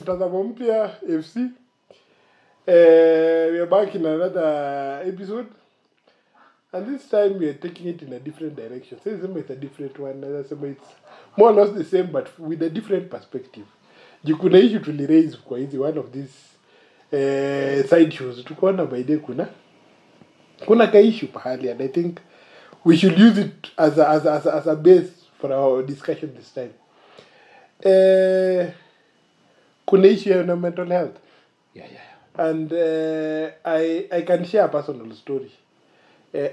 Mtazamo Mpya FC. We are back in another episode. And this time we are taking it in a different direction. So it's a different one. It's more or less the same but with a different perspective. Kuna issue to raise kwa hizi one of these side shows. Tukaona by day kuna ka issue pahali, and I think we should use it as a base for our discussion this time. Kuna issue na mental health. Yeah. And I can share a personal story.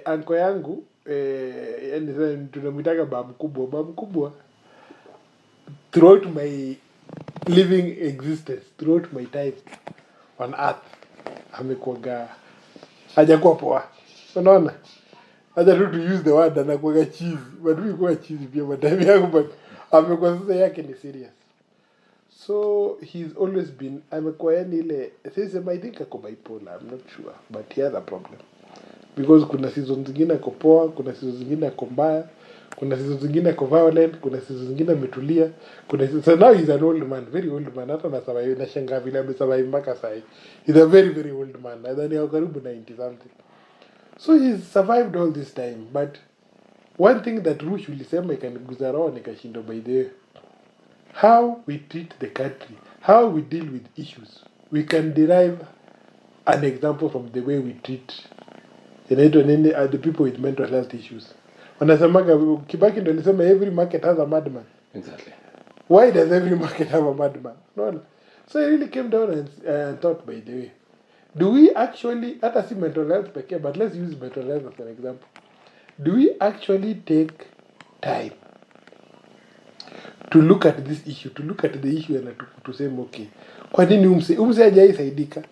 Anko yangu yani tunamwitaga baba mkubwa throughout my living existence, throughout my time on earth, amekuwa hajakuwa poa. Unaona? Haja tu to use the word anakuwa cheese, but we kwa cheese pia madami yangu, but amekuwa sasa yake ni serious. So he's always been, amekuwa yani ile, I think ako bipolar, I'm not sure, but he has a problem. Because kuna seasons zingine ako poa, kuna seasons zingine ako mbaya, kuna seasons zingine ako violent, kuna seasons zingine ametulia, so now he's an old man, very old man. Hata na shangaa vile amesurvive mpaka sasa. He's a very very old man. Nadhani ako karibu 90 something. So he's survived all this time, but one thing that Rush ulisema ikaniguza roho nikashindwa by the way. How we treat the country, how we deal with issues, we can derive an example from the way we treat the people with mental health issues. Wanasemaga Kibaki ndo alisema every market has a madman. Exactly. Why does every market have a madman? No. So I really came down and thought, by the way, do we actually, hata si mental health pekee, but let's use mental health as an example. Do we actually take time to look at this issue, to look at the issue and to say, okay, kwa nini umse hajaisaidika?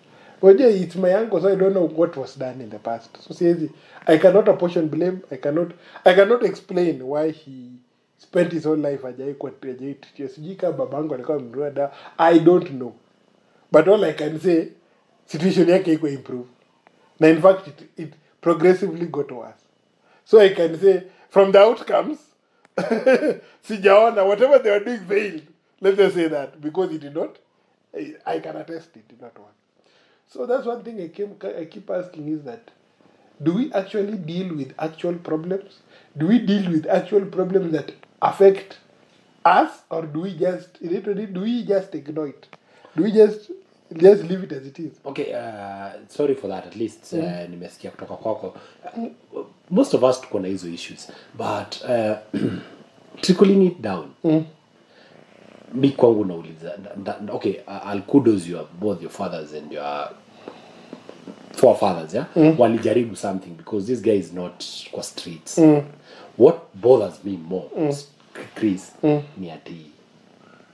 Wajua, it's my uncle, so I don't know what was done in the past. So seriously, I cannot apportion blame. I cannot explain why he spent his whole life hajaitika babangu alikuwa mrada. I don't know. But all I can say, situation yake iko improve. Na in fact, it progressively got worse. So I can say, from the outcomes, sijaona, whatever they were doing failed. Let's just say that, because it did not, I can attest it did not work. So that's one thing I keep asking is that, do we actually deal with actual problems? Do we deal with actual problems that affect us, or do we just ignore it? Do we just leave it as it is? Okay, sorry for that. At least nimesikia kutoka kwako. Most of us tuko na hizo issues, but trickling it down. Mi kwangu nauliza, okay, I'll kudos you, both your fathers and your forefathers, yeah? Walijaribu something, because this guy is not kwa streets. What bothers me more, Chris, ni ati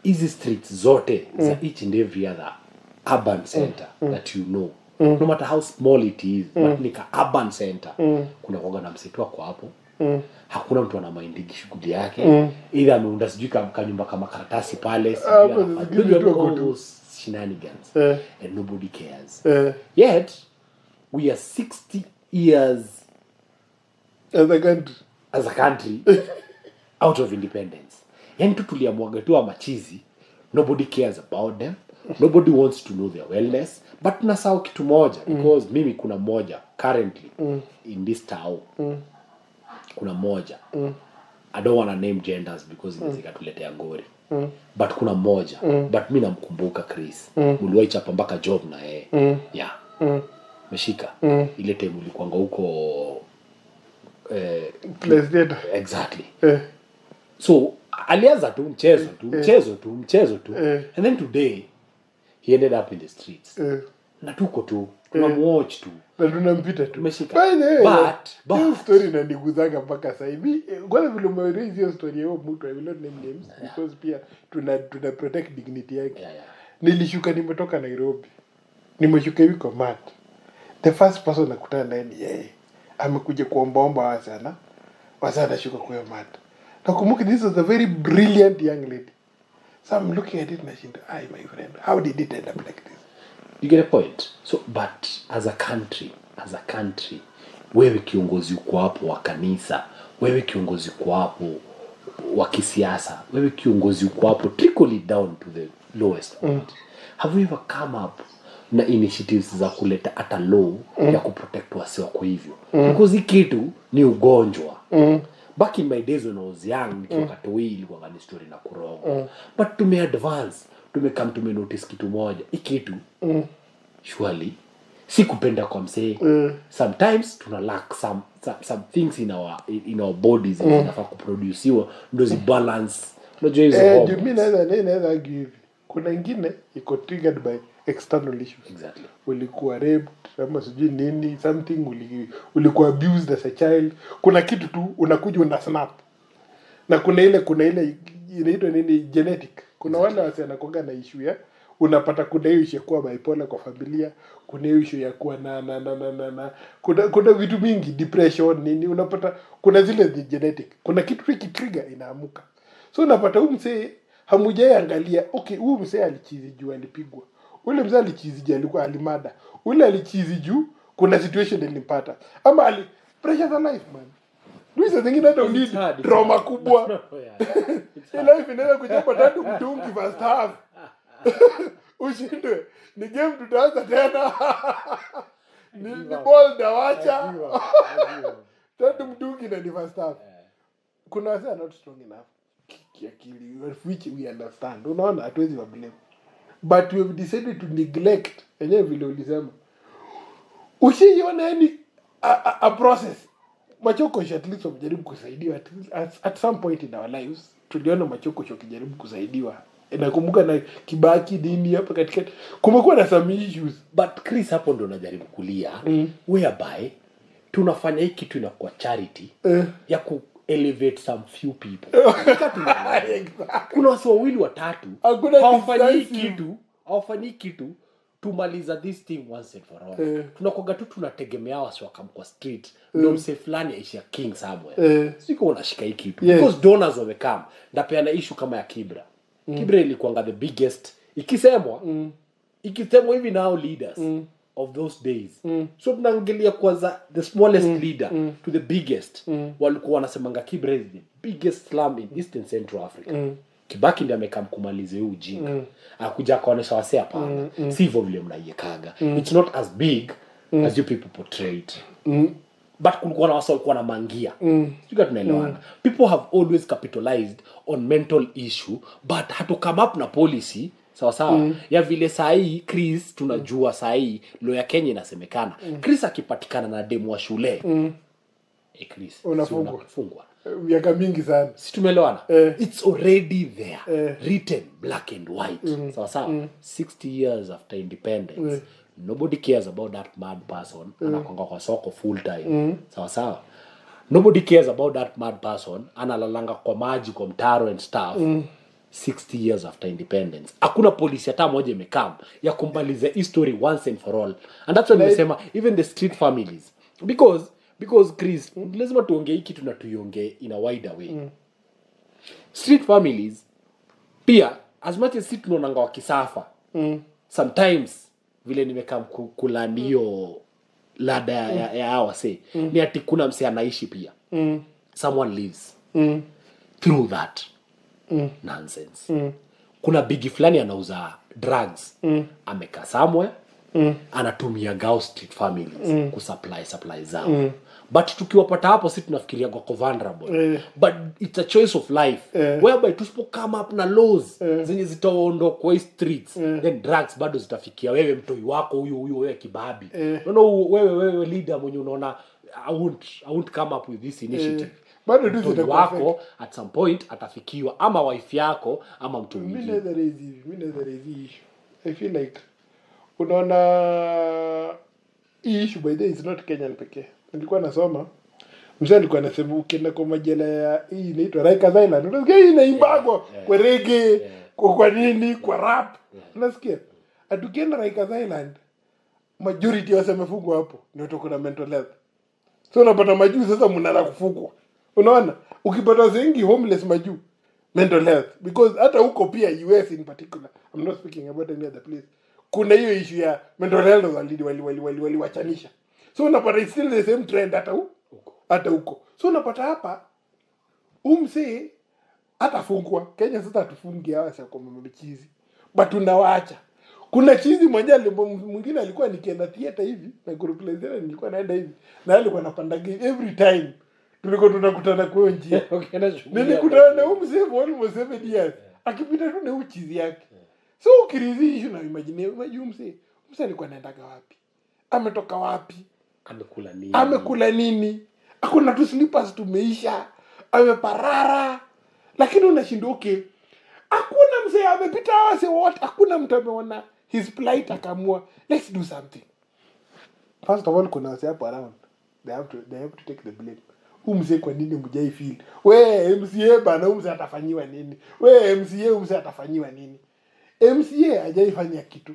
hizi streets zote za each and every other urban center that you know, no matter how small it is, but nika urban center, kuna kuwaga na msitu wako hapo. Hakuna mtu ana mindigi shughuli yake. Either ameunda sijui kanyumba kama karatasi pale, all those shenanigans, and nobody cares. Yet we are 60 years as a country out of independence. Yani tu tuliamwaga tu machizi. Nobody cares about them. Nobody wants to know their wellness. But nasahau kitu moja, because mimi kuna moja currently in this town. Kuna moja. I don't want to name genders because inaweza tuletea ngori. But kuna moja. But mimi namkumbuka Chris. Uliwahi chapa mpaka job na yeye. Yeah. Meshika. Ile time ulikuanga huko President. Exactly. So alianza tu mchezo tu. And then today he ended up in the streets. Na tuko tu tunamwatch tu na tunampita tu. Meshika. But story inaniguzaga mpaka sasa hivi. Kwa vile umeraise hiyo story hiyo mtu, I will not name names, because pia tuna protect dignity yake. Nilishuka, nimetoka Nairobi, nimeshuka hivi kwa mat. The first person nakutana naye ni yeye. Amekuja kuombaomba wasana shuka kwa mat. Nakumbuka this was a very brilliant young lady. So I'm looking at it and thinking, my friend, how did it end up like this? You get a point. So, but as a country, wewe kiongozi uko hapo wa kanisa, wewe kiongozi uko hapo wa kisiasa, wewe kiongozi uko hapo, trickle it down to the lowest point. Have you ever come up na initiatives za kuleta hata law ya kuprotect wasi wako hivyo? Because hii kitu ni ugonjwa. Back in my days when I was young, nikiwa katoi ilikuwa ni story na kurongo. But tumeadvance, tumenotice kitu moja. Hii kitu surely si kupenda kwa msee. Sometimes tuna lack some things in our bodies zinafaa kuproduciwa ndo zi balance. Unajua hizo mimi naweza give. Kuna ingine iko triggered by external issues. Exactly. Ulikuwa raped ama sijui nini, something ulikuwa abused as a child. Kuna kitu tu unakuja una snap. Na kuna ile inaitwa nini, genetic. Kuna wale wase wanakuanga na issue ya unapata kuna hiyo issue ya kuwa bipolar kwa familia, kuna hiyo issue ya kuwa na kuna vitu mingi, depression nini, unapata kuna zile genetic. Kuna kitu trigger inaamuka. So unapata huyu msee hamujai angalia, okay, huyu msee alichizi juu alipigwa. Ule mzee alichizi juu alikuwa alimada. Ule alichizi juu kuna situation ilimpata. Ama pressure the life, man. Luisa zingine hata unidi trauma kubwa. Life inaweza kuchapa 3 mtungi first half. Ushindwe. Ni game tutaanza tena. Ni ball dawacha. 3 mtungi na ni first half. Kuna wase not strong enough. Kiakili, which we understand. Unaona hatuwezi wa blame. But we have decided to neglect. Enyewe vile ulisema. Usiiona yani a process. Machokosho at least wamejaribu kusaidiwa. At some point in our lives, tuliona Machokosho kijaribu kusaidiwa. Nakumbuka na Kibaki dini hapa katikati. Kumekuwa na some issues. But Chris hapo ndo najaribu kulia. Whereby, tunafanya hii kitu inakuwa charity. Ya ku elevate some few people. Kuna watu wawili watatu hawafanyi kitu tumaliza this thing once and for all. Tunakoga tu tunategemea wasi wakam kwa street ndio mse fulani aishia king somewhere. Siko unashika hii kitu because donors wamekam. Ndapeana issue kama ya Kibra. Kibra ilikuwa the biggest ikisemwa hivi now leaders of those days. So tunaangalia kwanza the smallest leader to the biggest. Walikuwa wanasemanga Kibra is the biggest slum in Eastern Central Africa. Kibaki ndiye amekam kumaliza hiyo ujinga. Akuja akaonesha wase hapana. Si hivyo vile mnaiekaga. It's not as big as you people portray it. But kulikuwa na wase walikuwa na mangia. Sika tunaelewana. People have always capitalized on mental issue but hatu come up na policy sawa ya vile sahi Chris tunajua sahi law ya Kenya inasemekana. Chris akipatikana na demu wa shule. Chris unafungwa. Miaka mingi sana. Si tumeelewana? It's already there. Written black and white. Sawa 60 years after independence. Nobody cares about that mad person. Anakwanga kwa soko full time. Sawa. Nobody cares about that mad person. Analalanga kwa maji kwa mtaro and stuff. 60 years after independence. Hakuna polisi hata moja imekam ya kumbaliza history once and for all. And that's why nimesema even the street families. Because Chris, lazima tuongee hiki tunatuiongee in a wider way. Street families pia as much as sit tunaonanga wakisafa. Sometimes vile nimekam kulandio lada ya hawa say ni ati kuna mse anaishi pia. Someone lives through that nonsense. Kuna bigi fulani anauza drugs. Ameka somewhere anatumia Gao street families kusupply zao. But tukiwapata hapo si tunafikiria kwa vulnerable. But it's a choice of life. Whereby tusipo come up na laws zenye zitaondoa kwa streets, then drugs bado zitafikia wewe mtoi wako huyo wewe kibabi. Wewe leader mwenye unaona I won't come up with this initiative. Bado tu wako at some point atafikiwa ama wife yako ama mtu mwingine. Mimi naweza raise I feel like unaona issue by the way is not Kenyan pekee. Nilikuwa nasoma mzee alikuwa anasema ukienda kwa majela ya hii inaitwa Rikers Island unasikia hii inaimbago kwa reggae kwa nini kwa rap unasikia atukienda Rikers Island majority wasemefungwa hapo ndio tuko na mental health. So unapata majuu sasa mnala kufukwa. Unaona ukipata zengi homeless majuu mental health because hata huko pia US in particular, I'm not speaking about any other place, kuna hiyo issue ya mental health wali wachanisha. So unapata it's still the same trend hata huko. So unapata hapa umse atafungwa. Kenya sasa tufungi hawa sasa kwa mchizi. But tunawaacha. Kuna chizi mmoja mwingine alikuwa nikienda theater hivi na group leader nilikuwa naenda hivi. Na alikuwa anapanda every time. Tulikuwa tunakutana kwa njia. Nilikutana na huyu mzee for almost 7 years. Akipita tu na uchizi yake. So ukirizi na imagine mzee alikuwa anaenda wapi? Ametoka wapi? Amekula nini? Hakuna tu slippers tumeisha. Ameparara. Lakini unashindwa okay. Hakuna mzee amepita wase wote. Hakuna mtu ameona his plight akamua. Let's do something. First of all kuna wase hapo around. They have to take the blame. Mzee kwa nini mjai feel? We MCA bana mzee atafanyiwa nini? We MCA mzee atafanyiwa nini? MCA hajaifanya kitu.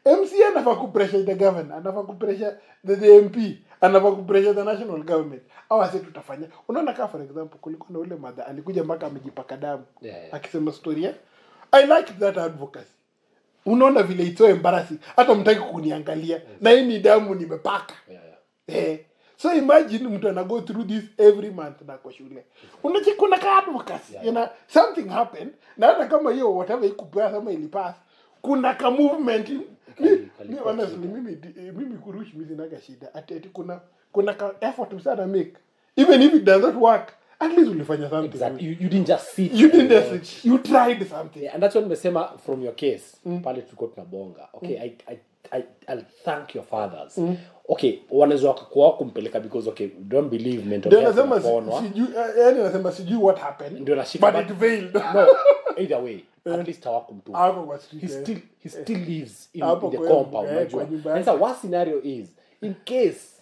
MCA anafaa kupressure the governor, anafaa kupressure the MP, anafaa kupressure the national government. Hawa sasa tutafanya. Unaona kama for example kulikuwa na ule mother alikuja mpaka amejipaka damu. Akisema story ya. I like that advocacy. Unaona vile it's so embarrassing. Hata mtaki kuniangalia. Na hii ni damu nimepaka. So imagine mtu ana go through this every month na kwa shule. Kuna ka advocacy. You know, something happened. Na hata kama hiyo whatever ikupea kama ilipass, kuna ka movement. Honestly mimi kurush mimi sina shida. Ati kuna ka effort msana make. Even if it does not work, at least ulifanya something. Exactly. You didn't just sit. You tried something. Yeah, and that's what nimesema from your case. Pale tulikuwa tunabonga. Okay, I'll thank your fathers. Okay, wanaweza wakakuwa kumpeleka because okay, don't believe mental health. Nasema sijui what happened. But it failed. No, either way, at least hawakumtupa. He still lives in the compound. And so what scenario is in case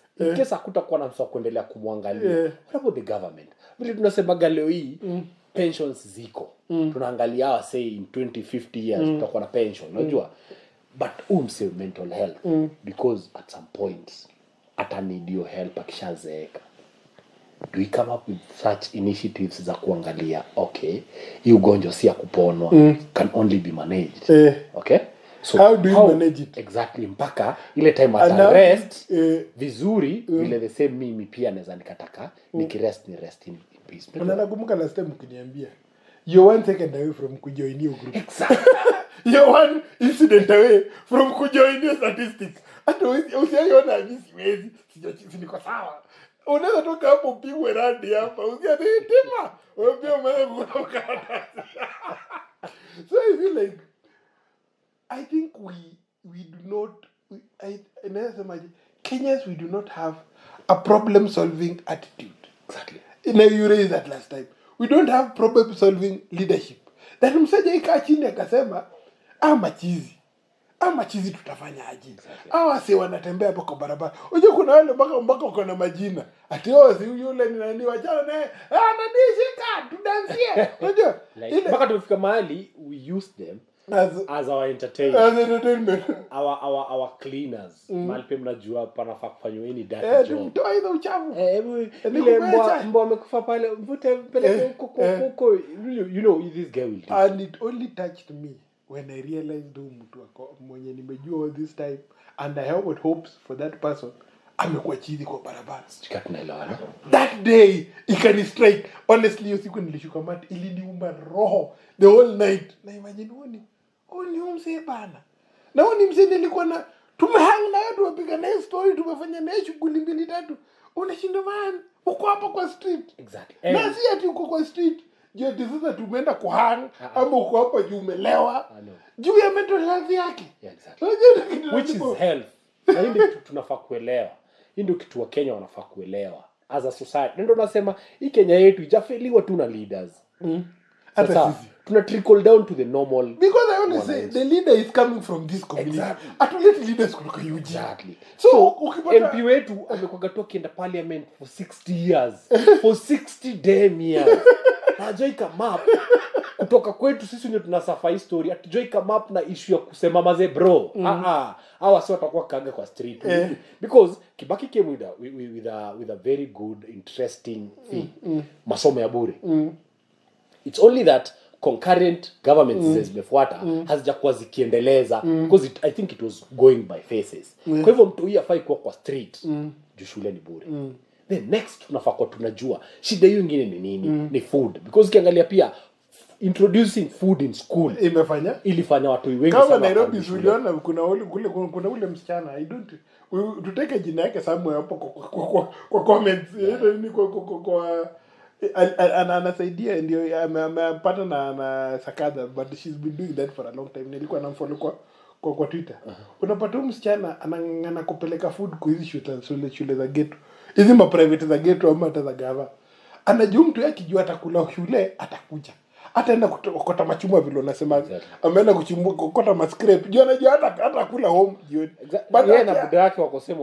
hakutakuwa na mtu kuendelea kumwangalia. What about the government? Vile tunasema leo hii pensions ziko. Tunaangalia hawa say in 20-50 years tutakuwa na pension, unajua? But umse mental health because at some point ata need your help akishazeeka. Do we come up with such initiatives za kuangalia okay hii ugonjwa si ya kuponwa, can only be managed. Okay, so how do you manage it exactly mpaka ile time at rest vizuri vile the same mimi pia naweza nikataka nikirest ni rest in peace. Unakumbuka last time ukiniambia you're 1 second away from kujoin your group. Exactly. You're 1 incident away from kujoin your statistics. Hata usiaiona hivi niko sawa. Unaweza toka hapo pigwe radi hapa. Usiatima. Wewe pia umeanza kutoka. So I feel like I think we do not Kenyans we do not have a problem solving attitude. Exactly. You raised that last time. We don't have problem solving leadership. That msaje ikaa chini akasema machizi tutafanya aje. Hawa si wanatembea hapo kwa barabara. Unajua kuna wale mpaka uko na majina. Ati si yule ni nani wachana naye. Nanishika tudansie. Unajua? Mpaka tumefika mahali we use them as our entertainment. Our cleaners. Mahali pia mnajua panafaa kufanywa any dirty job. Mtoa hizo uchafu. Ile mbwa amekufa pale mvute peleke huko. You know this guy will do. And it only touched me when I realized mtu mwenye nimejua all this time and I have hopes for that person amekuwa chizi kwa barabara. Sikatunaelewana. That day ikani strike. Honestly hiyo siku nilishuka mati iliniuma roho the whole night. Na imagine ni mzee bana. Na ni mzee nilikuwa na tumehang na watu wapiga naye story tumefanya naye shughuli 2-3. Unashinda man uko hapa kwa street. Exactly. Na si ati uko kwa street. Je, sasa tumeenda kuhang ama uko hapa juu umelewa? Juu ya mental health yake. Yeah, exactly. Which is health. Na hii ndio tunafaa kuelewa. Hii ndio kitu wa Kenya wanafaa kuelewa. As a society. Ndio nasema hii Kenya yetu ijafeliwa tu na leaders. Sasa tuna trickle down to the normal. Because I always say the leader is coming from this community. Exactly. Atulete leaders kutoka UG. Exactly. So ukipata MP wetu amekuwa toka in the parliament for 60 years. For 60 damn years. Hajaika map kutoka kwetu sisi ndio tunasafa history. Atujoika map na issue ya kusema maze bro. Hawa sio watakuwa kaga kwa street. Because Kibaki came with a very good interesting thing. Masomo ya bure. It's only that concurrent governments zimefuata hazijakuwa zikiendeleza because I think it was going by phases. Kwa hivyo mtu huyu afai kuwa kwa street juu shule ni bure. Then next tunafaa kwa tunajua shida hiyo nyingine ni nini? Ni food. Because ukiangalia pia introducing food in school imefanya ilifanya watu wengi kama sana Nairobi wakarudi shule. uliona kuna ule msichana I don't tuteke jina yake somewhere hapo kwa comments ni kwa anasaidia ndio amepata na Sakada, but she's been doing that for a long time. Nilikuwa namfollow kwa Twitter. Unapata huyu msichana anang'ang'ana kupeleka food kwa hizi shule za ghetto. Hizi ma private za ghetto ama hata za gava. Anajua mtu yake kijua atakula shule atakuja. Ataenda kukota machungwa vile unasema. Exactly. Ameenda kuchimbua kukota ma scrape. Jua anajua hata kula home jioni. But yeye na buda yake wakosema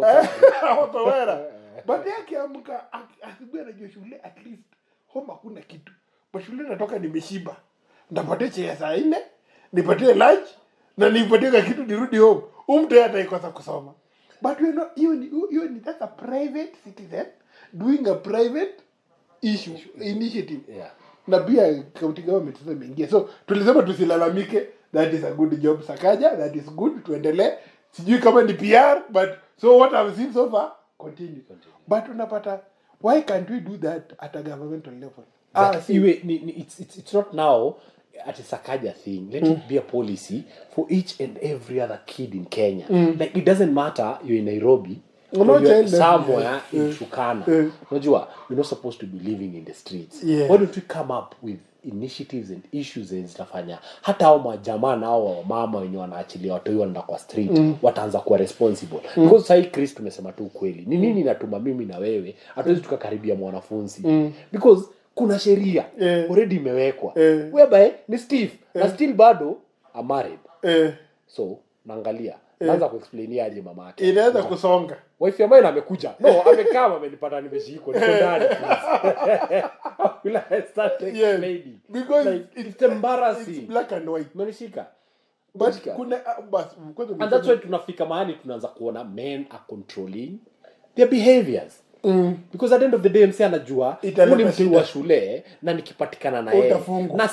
utawera. But yake amka asibia anajua shule at least home hakuna kitu. But shule natoka nimeshiba. Ndapatie chai saa 4, nipatie lunch na nipatie kitu nirudi home. Mtu ataikosa kusoma. But you know you that's a private citizen doing a private initiative. Yeah. Na pia county government sasa imeingia. So tulisema tusilalamike, that is a good job Sakaja, that is good, tuendelee. Sijui kama ni PR, but so what I've seen so far continue. But unapata why can't we do that at a governmental level? It's not now at a Sakaja thing. Let it be a policy for each and every other kid in Kenya. Like it doesn't matter you're in Nairobi or you're somewhere in Turkana. Unajua, you're not supposed to be living in the streets. Yeah. Why don't we come up with initiatives and issues and zitafanya hata hao majamaa nao mama wenye wanaachilia watu hiyo wanaenda kwa street wataanza kuwa responsible. Because sasa Chris tumesema tu kweli. Ni nini natuma mimi na wewe hatuwezi tukakaribia mwanafunzi. Because kuna sheria already imewekwa. Whereby ni Steve na still bado are married. So naangalia naanza kuexplainia aje mama yake. Inaweza kusonga. Wife ya mine amekuja. No, amekaa amenipata nimeshiko. Niko ndani. Will I start explaining? Because like, it's embarrassing. It's black and white. Menishika. But kuna and that's why tunafika mahali tunaanza kuona men are controlling their behaviors. Because at the end of the day msi anajua ni mtu wa shule na nikipatikana na yeye na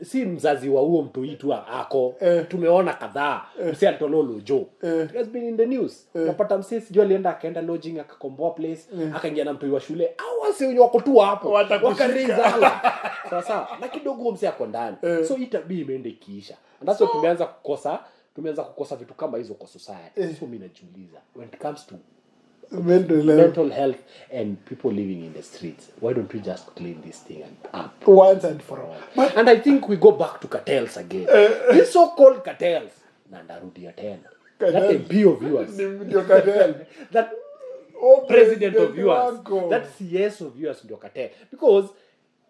si mzazi wa huo mtu itu ako tumeona kadhaa msi antololo jo it has been in the news unapata msi sijui alienda akaenda lodging akakomboa place akaingia na mtu wa shule au wasi wenye wako tu hapo wakariza sasa na kidogo msi ako ndani so itabii imeende kiisha and that's why tumeanza kukosa vitu kama hizo kwa society. So mimi najiuliza when it comes to mental health and people living in the streets, why don't we just clean this thing up once and for all? And I think we go back to cartels again. These so-called cartels nandarudia tena that MP of yours that president of yours that CS of yours ndio cartel. Because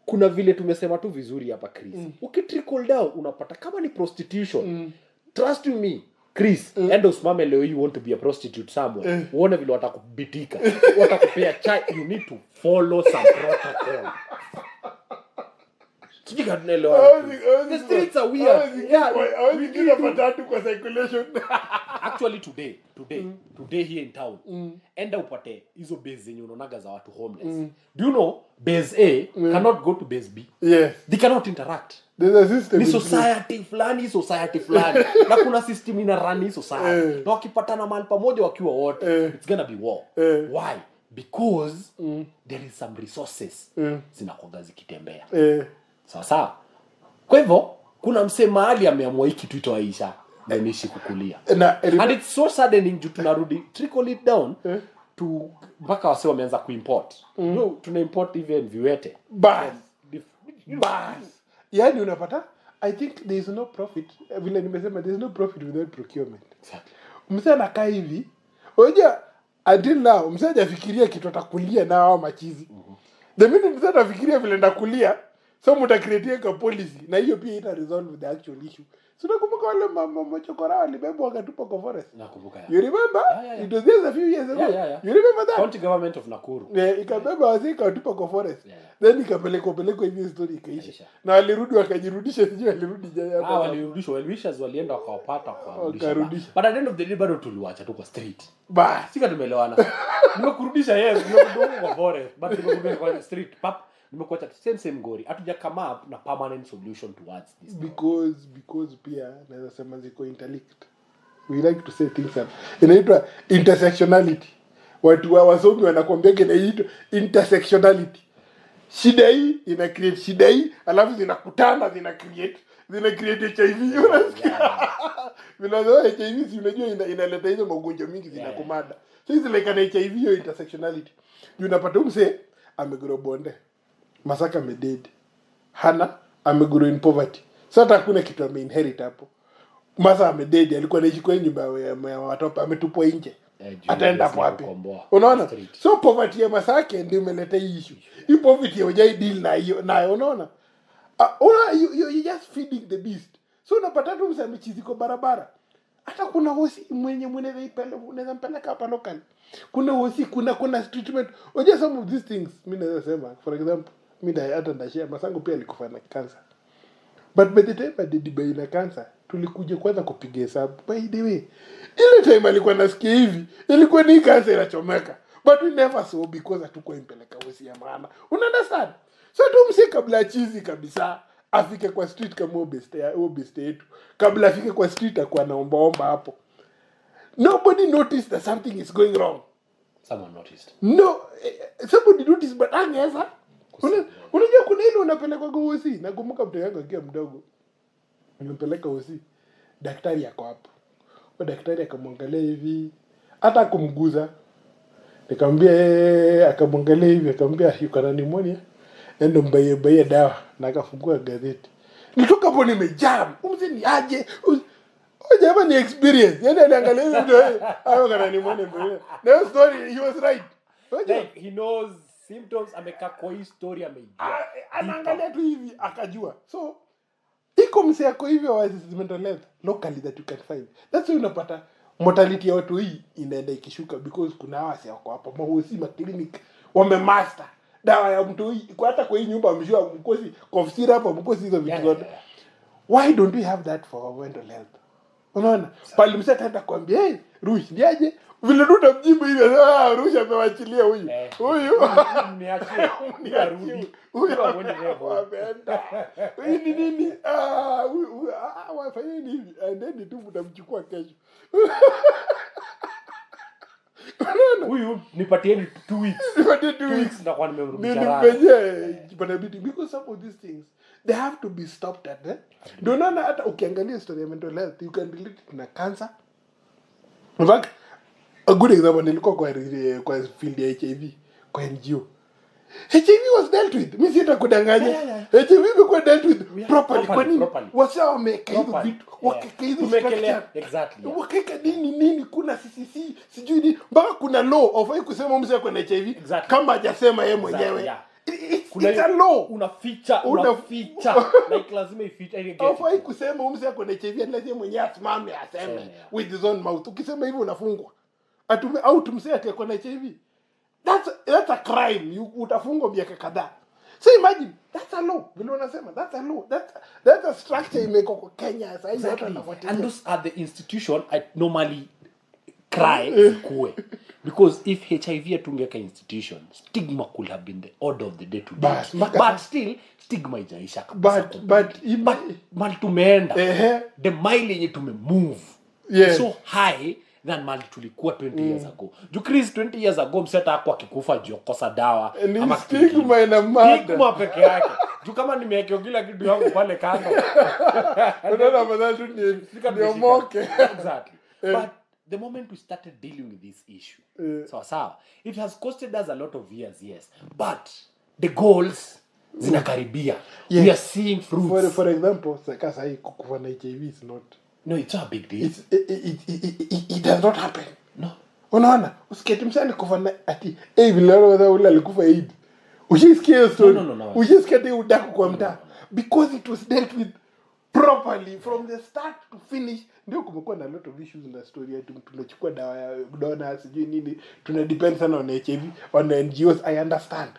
kuna vile tumesema tu vizuri hapa Chris ukitrickle down unapata kama ni prostitution trust me Chris, endo usimame leo you want to be a prostitute somewhere. Uone vile watakubitika. Watakupea chai, you need to follow some protocol. Sijika tunaelewa. The streets are weird. Yeah, we need a matatu kwa circulation. Actually today here in town. Enda upate hizo base zenye unaonaga za watu homeless. Do you know base A cannot go to base B? Yes. They cannot interact. There's a system. Ni society fulani. Na kuna system ina run society. Na wakipatana mahali pamoja wakiwa wote, it's gonna be war. Why? Because there is some resources zinakuwa zikitembea. Sawa. Kwa hivyo kuna msee mahali ameamua hiki kitu itoaisha ndio nishi kukulia. And it's so saddening juu tunarudi trickle it down to mpaka wase wameanza kuimport. No, tuna import even viwete. Bas. Yani unapata I think there is no profit. Vile nimesema there is no profit without procurement. Exactly. Msee anakaa hivi. Unajua until now msee hajafikiria kitu atakulia na hao machizi. The minute msee anafikiria vile ndakulia, so mtakreatia ka policy na hiyo pia ita resolve the actual issue. So nakumbuka wale machokora walibebwa wakatupa kwa forest. Nakumbuka. You remember? Yeah. It was just a few years ago. Yeah. You remember that? County government of Nakuru. Ikabeba wazika watupa kwa forest. Then ikapelekwa hivi story ikaisha. Na walirudi wakajirudisha sijui walirudi jana. Walirudishwa wishers walienda wakawapata kwa rudisha. But at the end of the day bado tuliwacha tu kwa street. Sika tumeelewana. Nimekurudisha nimekudonga kwa forest, but nimekurudisha kwa street. Nimekuacha same gori. Hatuja come up na permanent solution towards this. Because pia naweza sema ziko interlinked. We like to say things up. Inaitwa intersectionality. Watu wasomi wanakuambia inaitwa intersectionality. shida hii ina create shida hii, alafu zinakutana zina create HIV. Unasikia? Vinazoa HIV, si unajua inaleta hizo magonjwa mingi zinakumada. So hizi like an HIV hiyo intersectionality. Unapata mse amegrow bonde. Masaka amedead. Hana amegrow in poverty. Sasa hakuna kitu ameinherit hapo. Masa amedead, alikuwa anaishi kwa nyumba ya watoto, ametupwa nje. Ataenda wapi? Unaona? So poverty ya Masake ndio imeleta hii issue. Hii poverty hujai deal na hiyo nayo, unaona? You just feeding the beast. So unapata tu msame chiziko barabara. Hata kuna hosi unaweza mpeleka hapa local. Kuna hosi, kuna treatment. Unajua some of these things mimi naweza sema, for example, mimi hata ndashare Masango pia alikufa na cancer. But by the time adidibai na cancer, tulikuja kwanza kupiga hesabu. By the way, ile time alikuwa nasikia hivi, ilikuwa ni cancer inachomeka. But we never saw because hatukuwa impeleka hosi ya maana. Understand? So tumsi kabla chizi kabisa afike kwa street kama obeste yetu. Kabla afike kwa street akuwa naomba hapo. Nobody noticed that something is going wrong. Someone noticed. No, somebody noticed, but angeza. Unajua kuna ile unapeleka kwa hosi. Nakumbuka mtoto wangu akiwa mdogo. Nimpeleka hosi. Daktari yako hapo. Kwa daktari akamwangalia hivi, hata kumguza. Nikamwambia akamwangalia hivi, akamwambia yuko na pneumonia. Endo mbaye dawa na akafungua gazeti. Nitoka hapo nimejam. Umse ni aje? Jamaa ni experience. Yaani aliangalia hivi ndio hayo kana pneumonia mbele. No story, he was right. Like he knows symptoms, amekaa kwa hii story amejua. Anaangalia tu hivi akajua. So iko mse yako hivi wa mental health locally that you can find. That's why unapata mortality ya watu hii inaenda ikishuka because kuna hawasi wako hapo mahosi ma clinic wamemaster dawa ya mtu hii kwa hata kwa hii nyumba amjua mkosi cough syrup mkosi hizo vitu zote. Why don't we have that for mental health? Unaona? Pale msataenda kwambia hey Rush ndiaje vile tu tamjibu hivi Rush amewachilia huyu niachie niarudi huyu ameenda hii nini wafanye nini and tu mtamchukua kesho. Huyu nipatieni 2 weeks. Nipatie 2 weeks na kwa nimerudisha because some of these things they have to be stopped at ndio naona hata ukiangalia story ya mental health you can relate it na cancer. In fact, a good example nilikuwa kwa field ya HIV kwa NGO. HIV was dealt with. Mimi sita kudanganya. HIV ilikuwa dealt with properly. Kwa nini? Wasao wameka hizo vitu, wakeka hizo structure. Exactly. Wakeka nini kuna CCC, sijui ni mpaka kuna law of kusema mtu ako na HIV kama hajasema yeye mwenyewe. It's a law. Unaficha like lazima ificha ile gate. Ofai kusema mtu ako na HIV lazima mwenyewe asimame aseme with his own mouth. Ukisema hivyo unafungwa. Atume au tumseme ati ako na HIV. That's a crime. Utafungwa miaka kadhaa. So imagine, that's a law. Vile unasema, that's a law. That's a structure imeko kwa Kenya. Exactly. And those are the institution I normally cry kuwe. Because if HIV atungeka institution, stigma could have been the order of the day to day. But still, stigma ijaisha kabisa. But mali tumeenda. The mile yenye tumemove. So high than mali tulikuwa 20 years ago. Juu Chris 20 years ago mseta hakuwa akikufa juu kosa dawa ama stigma ina mada. Stigma peke yake. Juu kama nimeekea kila kitu yangu pale kando. Unaona badala tu ni moke. Exactly. But the moment we started dealing with this issue, sawa, it has costed us a lot of years, yes. But the goals zinakaribia. We are seeing fruits. For example, sasa hii kukufa na HIV is not. No, it's a big deal. It does not happen. No. Unaona? Usiketi msani kufa na ati vile ule alikufa AIDS. Ushisikia hiyo story? No. Ushisikia udaku kwa mtaa. Because it was dealt with properly from the start to finish. Ndio kumekuwa na lot of issues na story yetu. Tunachukua dawa ya donor sijui nini. Tuna depend sana on HIV, on NGOs, I understand.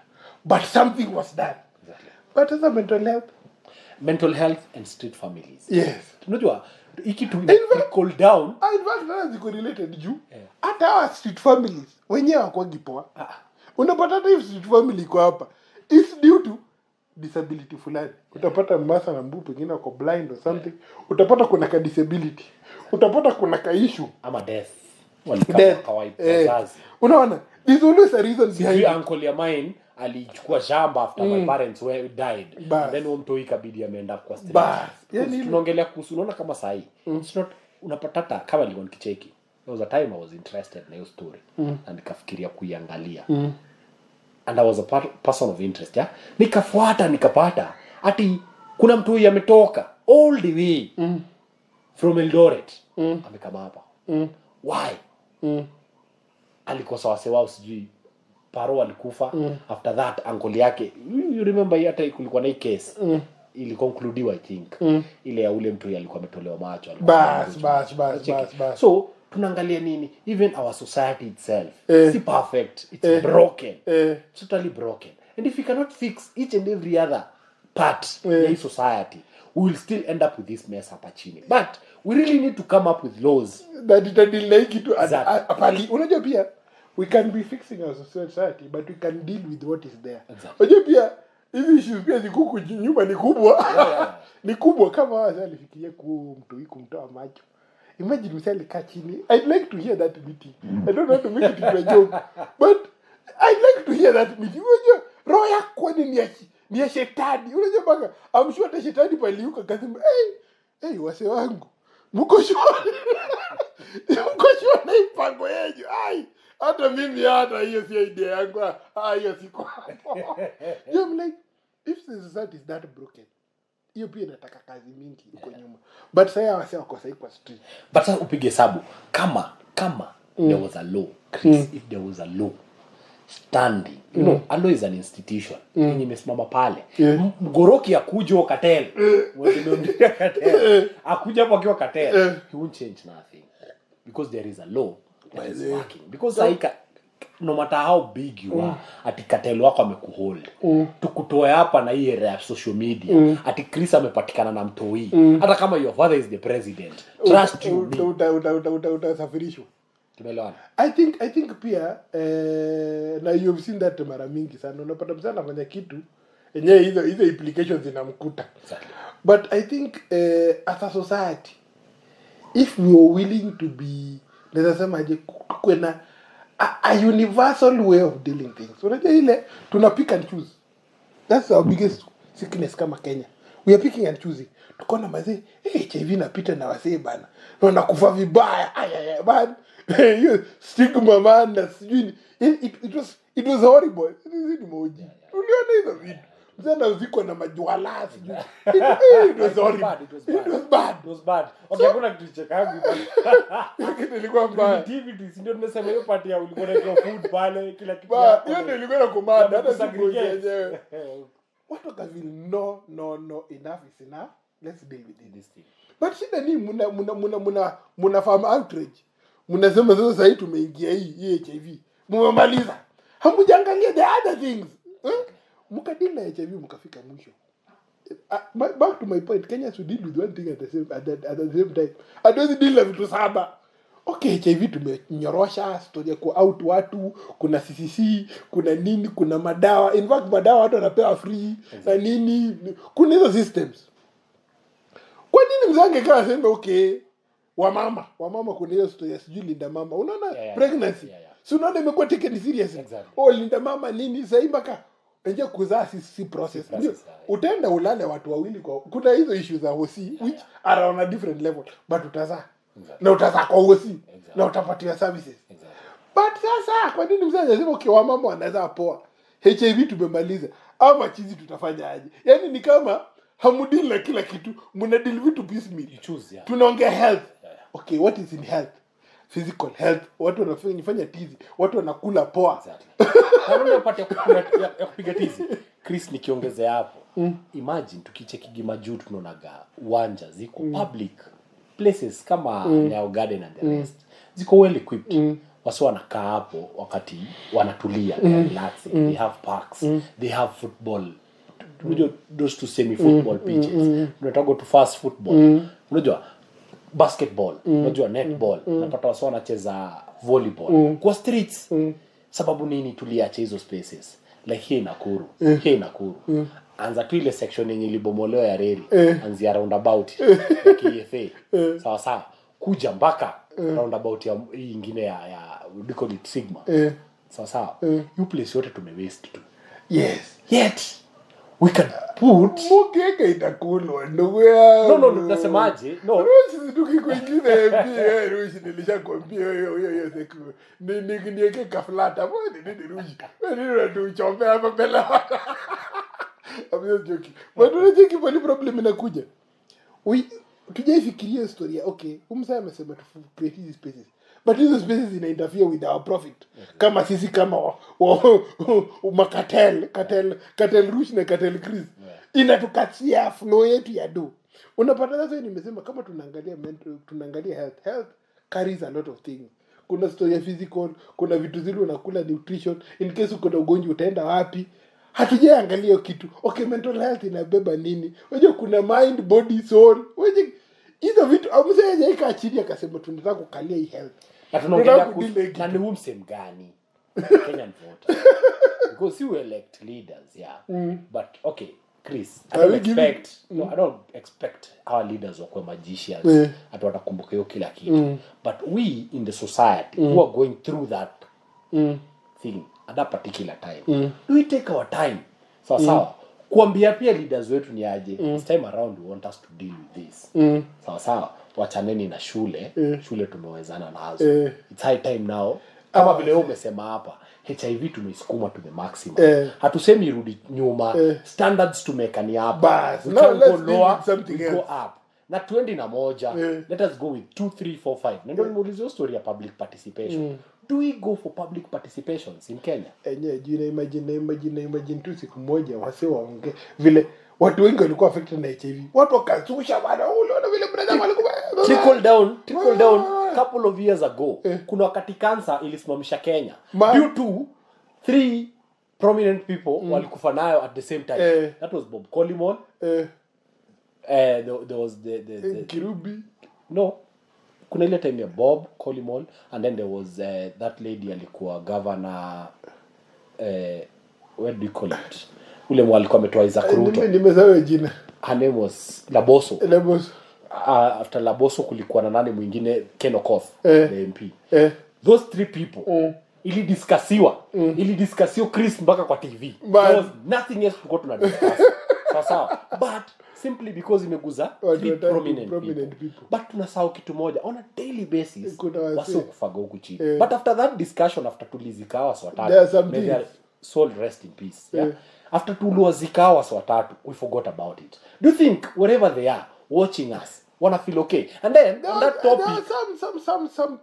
But something was done. Exactly. What is the mental health and street families. Yes. Unajua iki to call down. In fact, that is correlated juu. Hata our street families wenyewe wako gipoa. Unapata hata if street family iko hapa, it's due to disability fulani. Utapata masa na mbu pengine wako blind or something. Utapata kuna ka disability. Utapata kuna ka issue ama death. Unaona? There's always a reason behind it. Uncle ya mine alichukua shamba after my parents died. Bas. And then huyo mtu ikabidi ameenda kwa street. Bas. Yani Tunaongelea kuhusu, unaona kama sahi it's not, unapata kama nilikuwa nikicheki, there was a time I was interested na hiyo story and nikafikiria kuiangalia and I was a person of interest, yeah. Nikafuata nikapata ati kuna mtu huyu ametoka all the way from Eldoret amekama hapa. Why? Alikosa wase wao, sijui paro alikufa. After that uncle yake, you remember hata kulikuwa na case ili concludiwa I think ile ya ule mtu alikuwa ametolewa macho. Bas. So tunaangalia nini, even our society itself si perfect, it's broken, totally broken. And if we cannot fix each and every other part of the society, we will still end up with this mess hapa chini. But we really need to come up with laws that itadilai kitu apali. Unajua pia we can be fixing our society, but we can deal with what is there. Unajua pia hizi issues pia zikuku nyuma ni kubwa. Ni kubwa kama wao alifikiria kumtoa macho. Imagine msali kachini. I'd like to hear that meeting. I don't want to make it into a joke, but I'd like to hear that meeting. Unajua roho yako ni ya shetani. Unajua baka I'm sure hata shetani paliuka kasema hey wase wangu mko shwari. Mko shwari na ipango yenu. Hata mimi hata hiyo si idea yangu. Hiyo siko. I'm like, if the society is that broken, hiyo pia inataka kazi mingi huko nyuma. But sasa wase wako sahi kwa street. But sasa upige hesabu kama there was a law, Chris, if there was a law standing, you know, a law is an institution yenye imesimama pale. Mgoroki akuja kwa cartel, wewe cartel akuja hapo akiwa cartel, he won't change nothing because there is a law that is working. Because no matter how big you are, ati cartel wako amekuhold, tukutoe hapa na hii era ya social media, ati Chris amepatikana na mtoi, hata kama your father is the president, trust you me, utasafirishwa. Tumeelewana? I think pia na you've seen that mara mingi sana, unapata msana anafanya kitu yenyewe hizo implications zinamkuta. Exactly. But I think as a society, if we are willing to be, let's say kuna a universal way of dealing things. Unajua ile tuna pick and choose. That's our biggest sickness kama Kenya. We are picking and choosing. Tukona mazee, HIV napita na wasee bana. Wanakufa vibaya. Man. You stigma man, sijui. It was horrible. It was uliona hizo vitu. Mzana uziko na majuala sijui. It was horrible. It was bad. Okay, kuna kitu cheka yangu bana. Kitu ilikuwa mbaya. Activities ndio nimesema hiyo party ya ulikuwa na food pale kila kitu. Hiyo ndio ilikuwa na komanda hata siku yenyewe. What was the no enough is enough. Let's deal with this thing. But shida ni muna farm outrage. Mnasema sasa hii tumeingia hii HIV. Mmemaliza. Hamujangalia the other things. Mkadili na HIV mkafika mwisho. Back to my point, Kenya should deal with one thing at the same time. Hatuwezi deal na vitu saba. Okay, HIV tumenyorosha, story ya out watu, kuna CCC, kuna nini, kuna madawa. In fact, madawa watu wanapewa free na nini. Kuna hizo systems. Kwa nini mzange kama sema okay, wamama kuna hiyo story ya sijui linda mama. Unaona pregnancy. Si unaona imekuwa taken serious. Exactly. Linda mama nini sasa mpaka enje kuzaa si process. Utaenda ulale watu wawili kwa kuna hizo issues za hosi which are on a different level, but utazaa. Na utazaa kwa hosi na utapatia services. But sasa kwa nini mzee anasema ukiwa mama wanaweza poa? HIV tumemaliza. Ama chizi tutafanya aje? Yaani ni kama hamudili na kila kitu, mnadili vitu piecemeal. You choose, Tunaongea health. Okay, what is in health? Physical health. Watu wanafanya tizi. Watu wanakula poa. Kama unapata kupiga tizi. Chris nikiongezea hapo. Imagine tukicheki Gima juu tunaonaga uwanja ziko public places kama Nyayo Garden and the rest. Ziko well equipped. Wasi wanakaa hapo wakati wanatulia, relaxing. They have parks. They have football. Unajua those two semi football pitches. Tunataka to fast football. Unajua basketball, unajua netball, napata wasi wanacheza volleyball kwa streets. Sababu nini tuliacha hizo spaces? Like here Nakuru. Anza tu ile section yenye ilibomolewa ya reli, anzia roundabout ya KFA. Sawa. Kuja mpaka roundabout ya hii nyingine ya Sigma. Sawa. You place yote tumewaste tu. Yes. Yet we can put Mukeke itakulwa ndugu yangu. no nasemaje no Rusi situki kwingine pia Rusi nilishakwambia hiyo siku. Nieke kaflata bwana nini Rusi. Nini unatuchomea hapa mbele. I'm just joking. But unajua pale problem inakuja. Tujaifikiria historia. Okay, umsaya amesema to create these spaces. But these spaces interfere with our profit. Kama sisi kama cartel Rush na cartel Chris. Inatukatia flow yetu ya do. Unapata sasa nimesema kama tunaangalia health carries a lot of things. Kuna story ya physical, kuna vitu zile unakula, nutrition, in case uko na ugonjwa utaenda wapi. Hatujaangalia kitu. Okay, mental health inabeba nini? Unajua kuna mind, body, soul. Unajua hizo vitu amsema yeye chini akasema tunataka kukalia hii health. Na tunaongelea na ni msem gani? Kenyan voter. Because you elect leaders, yeah. But okay, Chris, I don't expect our leaders wakuwe magicians. Atu watakumbuka hiyo kila kitu. But we in the society who are going through that thing at that particular time, do we take our time? Sawa. Kuambia pia leaders wetu ni aje. This time around we want us to deal with this. Sawa. Wachaneni na shule tumewezana nazo. It's high time now. Kama vile wewe umesema hapa, HIV tumeisukuma to the maximum. Hatusemi irudi nyuma. Standards tumekani hapa. Now let's lower, something else. Go up. Na 20 na moja. Let us go with 2, 3, 4, 5. Ndio nimuulize story ya public participation. Do we go for public participations in Kenya? Imagine tu siku moja wase waongee vile watu wengi walikuwa affected na HIV. Watu wakazusha bana unaona vile brother walikuwa trickle down couple of years ago. Kuna wakati cancer ilisimamisha Kenya due to 3 prominent people walikufa nayo at the same time. That was Bob Colimon. There was the Kirubi. No. Kuna ile time ya Bob Colimon and then there was that lady alikuwa governor where do you call it? Ule mwalikuwa ametoa Isaac Ruto. Nimesahau jina. Her name was Laboso. After Laboso kulikuwa na nani mwingine Ken Okoth, the MP. Those 3 people ilidiscussiwa Chris mpaka kwa TV. There was nothing else tulikuwa tunadiscuss. Sawa. But simply because imeguza 3 prominent people. But tunasahau kitu moja on a daily basis wasi kufaga huku chini. But after that discussion, after tulizikawa swatatu, may their soul rest in peace. Yeah? After tulizikawa swatatu, we forgot about it. Do you think wherever they are watching us wanna feel okay? And then on that topic, there some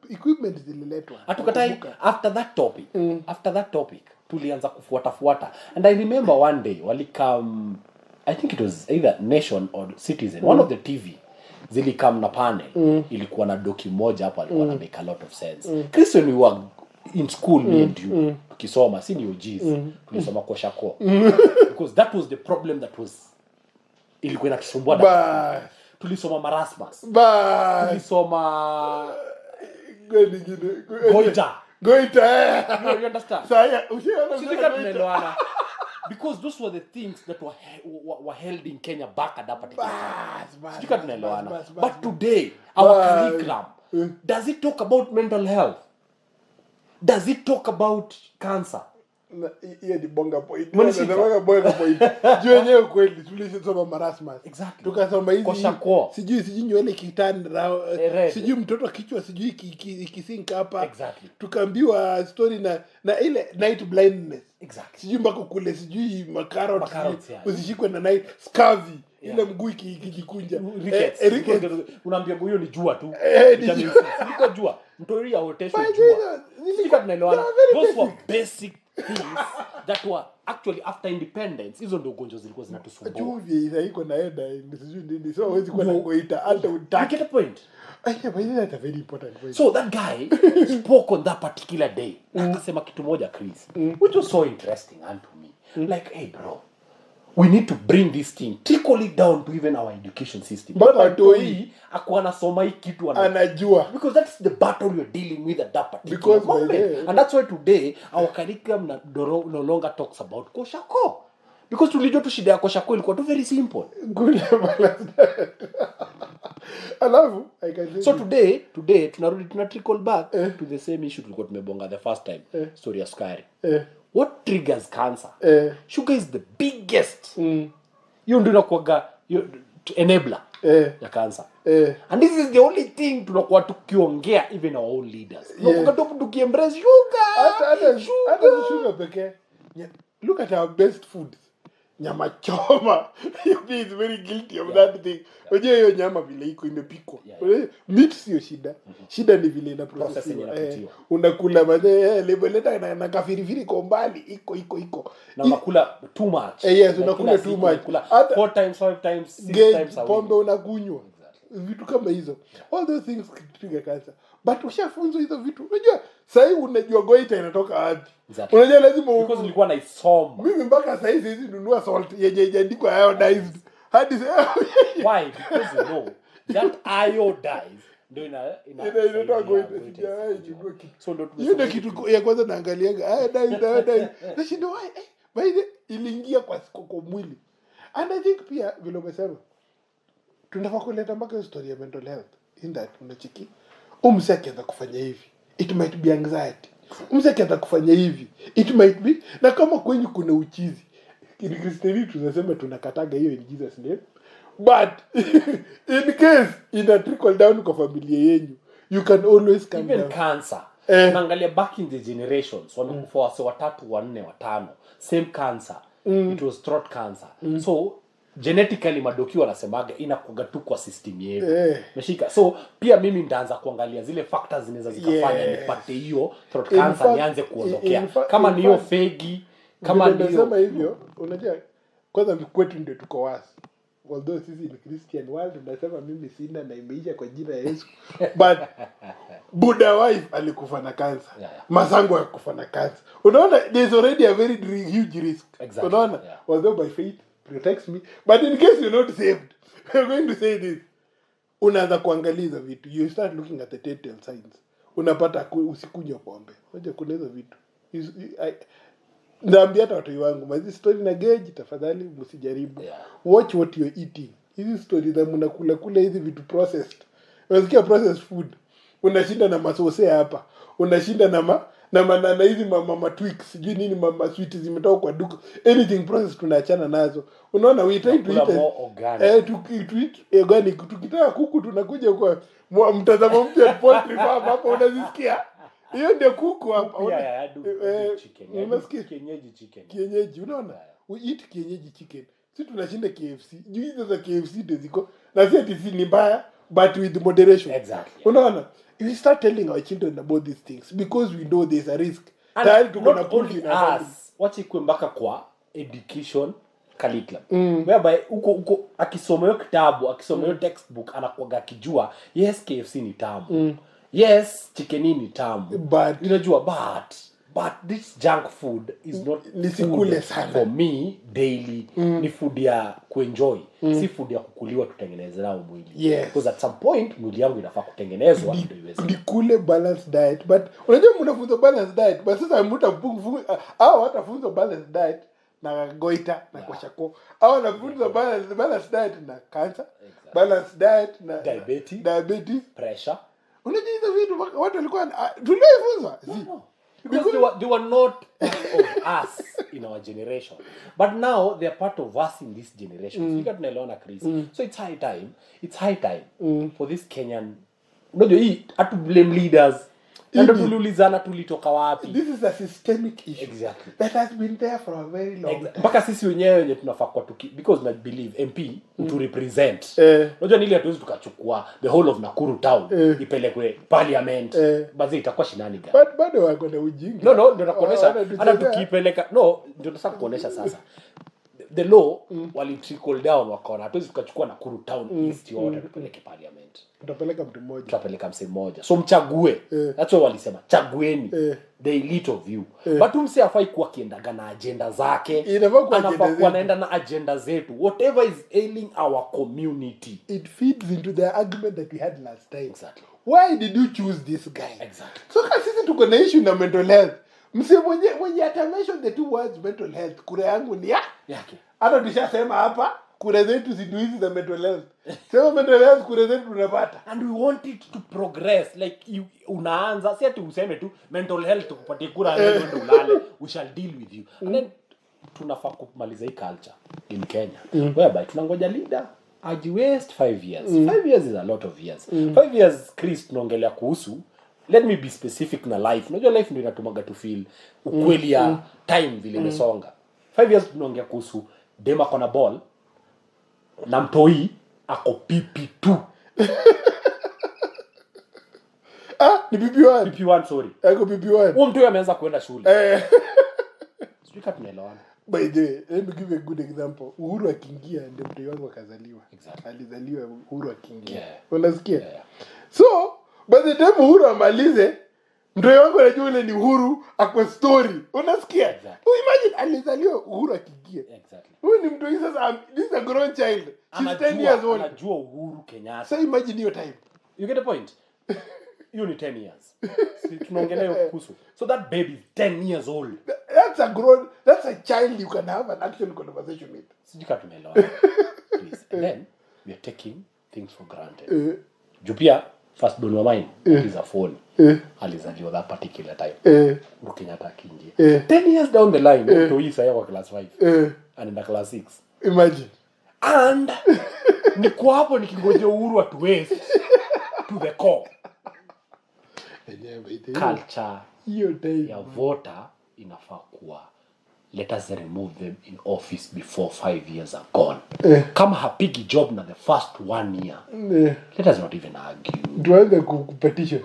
equipment zililetwa. Hatukatai after that topic tulianza kufuata. And I remember one day walikam, I think it was either Nation or Citizen, one of the TV zilikam na panel. Ilikuwa na docu moja hapo alikuwa na make a lot of sense. Christian, we were in school, me and you, tukisoma si ni OGs, tulisoma kwa Shako. Because that was the problem that was ilikuwa inatusumbua. Tulisoma marasmus. Tulisoma Goita. You understand? Saya, because those were the things that were held in Kenya back at that particular time. But today, our curriculum, does it talk about mental health? Does it talk about cancer? Hiyo ni bonga point. Bonga point. Juu yenyewe kweli tulisoma marasmus. Exactly. Tukasoma hizi sijui nywele kitanda, sijui mtoto kichwa sijui ikisink hapa. Exactly. Tukaambiwa story na ile night blindness. Exactly. Sijui mpaka kule sijui makarot usishikwe na night scurvy. Ile mguu ikijikunja. Unaambia huyo ni jua tu. Siko jua. Mtori ya hotesho jua. Sika tunaelewana. Those were basic things that were actually after independence. Hizo ndio ugonjwa zilikuwa zinatusumbua. Juvie haiko naenda sijui nini. So hawezi kuwa na Goita hata utaki. Get a point. Yeah, but that's a very important point. So that guy spoke on that particular day. Akasema kitu moja Chris, which was so interesting unto me. Like, hey bro, we need to bring this thing, trickle it down to even our education system. But toi akuwa nasoma hii kitu anajua. Because that's the battle we're dealing with at that particular moment. And that's why today our curriculum no longer talks about Koshako. Because tulijua tu shida ya Koshako ilikuwa tu very simple. Good alafu so today tunarudi trickle back to the same issue tulikuwa tumebonga the first time, story ya sukari. what triggers cancer? Eh. Sugar is the biggest. Hiyo ndio inakuwaga enabler ya cancer. And this is the only thing tunakuwa tukiongea even our own leaders. Tunakuwa tukiembrace sugar. Hata sugar pekee. Look at our best foods. Nyama choma. He is very guilty of that thing. Unajua hiyo nyama vile iko imepikwa. Meat sio shida. Shida ni vile ina process. Unakula leta na kafirifiri kwa mbali iko. Na unakula too much. Yes, unakula too much. 4 times, 5 times, 6 times a week. Pombe unakunywa. Vitu kama hizo. All those things trigger cancer. But ushafunzwa hizo vitu. Unajua sasa unajua goita inatoka wapi? Exactly. Unajua lazima because nilikuwa naisoma. Mimi mpaka sasa hizi nunua salt yenye imeandikwa iodized. Hadi why? Because you know that iodized ndio inatoa goita. So ndio kitu ya kwanza naangalianga iodized. Nashinda why? By the iliingia kwa mwili. And I think pia vile umesema tunafaa kuleta mpaka story ya mental health in that unachiki umse akianza kufanya hivi it might be anxiety, umse akianza kufanya hivi it might be, na kama kwenye kuna uchizi Kristiani tunasema tunakataga hiyo in Jesus name, but in case ina trickle down kwa familia yenu you can always come even down. Cancer unaangalia back in the generations wamekufa wase 3, 4, 5 same cancer. It was throat cancer. So genetically madoki wanasemaga inakuga tu kwa system yetu. Meshika. So pia mimi ndaanza kuangalia zile factors zinaweza zikafanya nipate hiyo throat cancer nianze kuondokea. Kama ni hiyo fegi, kama ni hiyo hivyo, unajua kwanza kwetu ndio tuko wasi. Although sisi in Christian world tunasema mimi sina na imeisha kwa jina ya Yesu. But Buddha wife alikufa na cancer. Masango alikufa na cancer. Unaona there's already a very huge risk. Exactly. Unaona although by faith protects me, but in case you're not saved, I'm going to say this. Unaanza kuangalia vitu. You start looking at the telltale signs. Unapata usikunywe pombe. Unajua kuna hizo vitu. Naambia hata watu wangu, hizi story na gauge tafadhali msijaribu. Watch what you're eating. Hizi stories za mnakula kula hizi vitu processed. Unasikia processed food. Unashinda na masose hapa. Unashinda na hizi mama Twix, sijui nini mama sweet zimetoka kwa duka. Anything processed tunaachana nazo. Unaona we try to eat organic. Tukitaka kuku tunakuja kwa mtazamo mpya poultry farm hapa unazisikia. Hiyo ndio kuku hapa. Unasikia kienyeji unaona? We eat kienyeji chicken. Sisi tunashinda KFC. Juu hizo za KFC ndio ziko na si ni mbaya but with moderation. Exactly. Unaona? We start telling our children about these things because we know there's a risk. Tayari tuko na put in us. Wacha ikuwe mpaka kwa education curriculum. Whereby uko akisoma hiyo kitabu, akisoma hiyo textbook anakuwa akijua yes KFC ni tamu. Yes chicken ni tamu. But unajua but this junk food is not nisikule sana for me daily. Ni food ya kuenjoy, si food ya kukuliwa tutengeneze nao mwili. Because at some point mwili yangu inafaa kutengenezwa ndio iweze. Nikule balanced diet, but unajua mnafunza balanced diet, but sasa mtafunza au hatafunza balanced diet na goita na kwa shako au anafunza balanced diet na cancer, balanced diet na diabetes, pressure. Unajua hizo vitu watu walikuwa tulifunza because they were not part of us in our generation, but now they are part of us in this generation. You got naelewana Chris. So it's high time for this Kenyan, unajua hii atu blame leaders ndio tuliulizana tulitoka wapi. This is a systemic issue. Exactly. That has been there for a very long time. Mpaka sisi wenyewe wenye tunafaa kwa because I believe MP to represent. Unajua nili hatuwezi tukachukua the whole of Nakuru town ipelekwe parliament. Basi itakuwa shinani gani? But bado wako na ujinga. No ndio nakuonesha hata tukipeleka ndio nataka kuonesha sasa. The law wali trickle down wakaona hatuwezi tukachukua Nakuru town east yote tupeleke parliament. Tutapeleka mtu mmoja. Tutapeleka mse mmoja. So mchague. That's what walisema. Chagueni. The elite of you. But mse afai kuwa kiendaga na agenda zake. Anafaa kuwa anaenda na agenda zetu. Whatever is ailing our community. It feeds into the argument that we had last time. Exactly. Why did you choose this guy? Exactly. So kasi sisi tuko na issue na mental health. Mse mwenye ata mention the two words mental health. Kura yangu ni yake. Hata tushasema hapa kura zetu siku hizi za mental health. Sema mental health kura zetu tunapata. And we want it to progress. Like unaanza si ati useme tu mental health kupatie kura ndio ulale, we shall deal with you. And then tunafaa kumaliza hii culture in Kenya. Whereby tunangoja leader aji waste 5 years. 5 years is a lot of years. 5 years Chris tunaongelea kuhusu, let me be specific na life. Unajua life ndio inatumaga to feel ukweli ya time vile imesonga. 5 years tunaongea kuhusu dema kona ball na mtoi ako PP2. Ni PP1. PP1 sorry. Ako PP1. Huyo mtoi ameanza kuenda shule. Sijui kama tunaelewana. By the way, let me give a good example. Uhuru akiingia ndio mtoi wangu akazaliwa. Exactly. Alizaliwa Uhuru akiingia. Yeah. Unasikia? Yeah. So, by the time Uhuru amalize, mtoi wangu anajua ile ni Uhuru akwa story. Unasikia? Exactly. Imagine alizaliwa Uhuru akiingia. Exactly. Huyu ni mtoi sasa, this is a grown child. She's 10 years old. Anajua Uhuru Kenyatta. So imagine hiyo time. You get the point? You need 10 years. Si tunaongelea kuhusu. So that baby is 10 years old. That's a child you can have an actual conversation with. Sijui kama tumeelewana. Please. And then we are taking things for granted. Jupia first born wa mine is a phone. Alizaliwa that particular time. Uhuru Kenyatta akiingia. 10 years down the line, mtu hii sasa kwa class 5. Anaenda class 6. Imagine. And niko hapo nikingojea Uhuru at waste to the core. Culture hiyo time ya voter inafaa kuwa let us remove them in office before 5 years are gone. Kama hapigi job na the first 1 year, let us not even argue. Tuanze kupetition.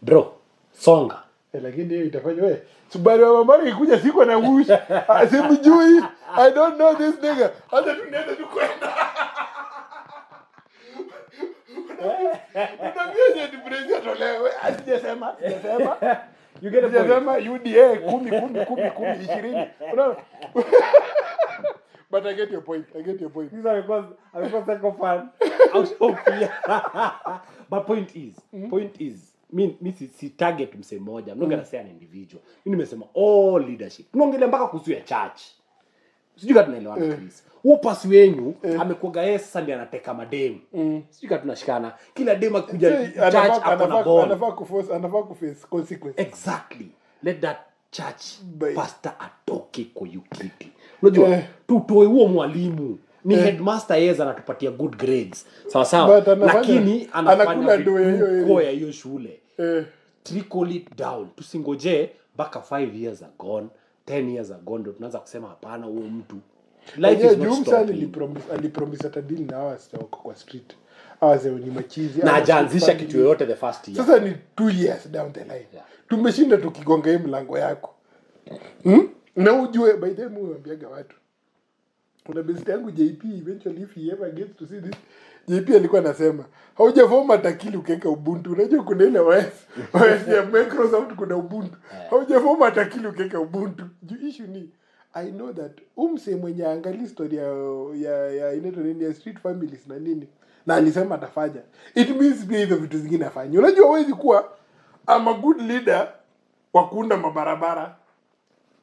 Bro, songa. Lakini hiyo itafanya wewe. Subari wa mama ikuja siku na ngushi. Asimjui. I don't know this nigga. Hata tunaenda tu kwenda. Unamwambia ni president tolewe. Asijasema. You get a point. Sema UDA 10 20. But I get your point. These are because second fan out of fear. But point is, me si target mse moja. I'm not gonna say an individual. Mimi nimesema all leadership. Tunaongelea mpaka kuhusu ya church. Sijui kama tunaelewana please. Huo pasi wenyu amekuaga yeye sasa ndiye anateka mademu. Sijui kama tunashikana. Kila demu akikuja church hapo na ball. Anafaa kuface consequences. Exactly. Let that church pastor atoke kwa you quickly. Unajua tutoe huo mwalimu ni headmaster yeye anatupatia good grades. Sawa. Lakini anafanya vitu ya hiyo shule. Trickle it down. Tusingoje mpaka 5 years are gone, 10 years are gone, tunaanza kusema hapana huo mtu. Life is not stopping. Alipromise atadili na hawa wako kwa street. Hawa ni machizi. Na hajaanzisha kitu yoyote the first year. Sasa ni 2 years down the line. Tumeshinda tukigonga hii mlango yako. Na ujue by the way mwambiaga watu. Kuna best yangu JP eventually if he ever gets to see this, JP alikuwa anasema haujaformat akili ukeka Ubuntu. Unajua kuna ile OS ya Microsoft kuna Ubuntu. Haujaformat akili ukeka Ubuntu. Issue ni I know that umse mwenye angalia historia ya inaitwa nini ya street families na nini na alisema atafanya. It means pia hizo vitu zingine afanye. Unajua huwezi kuwa I'm a good leader wa kuunda mabarabara.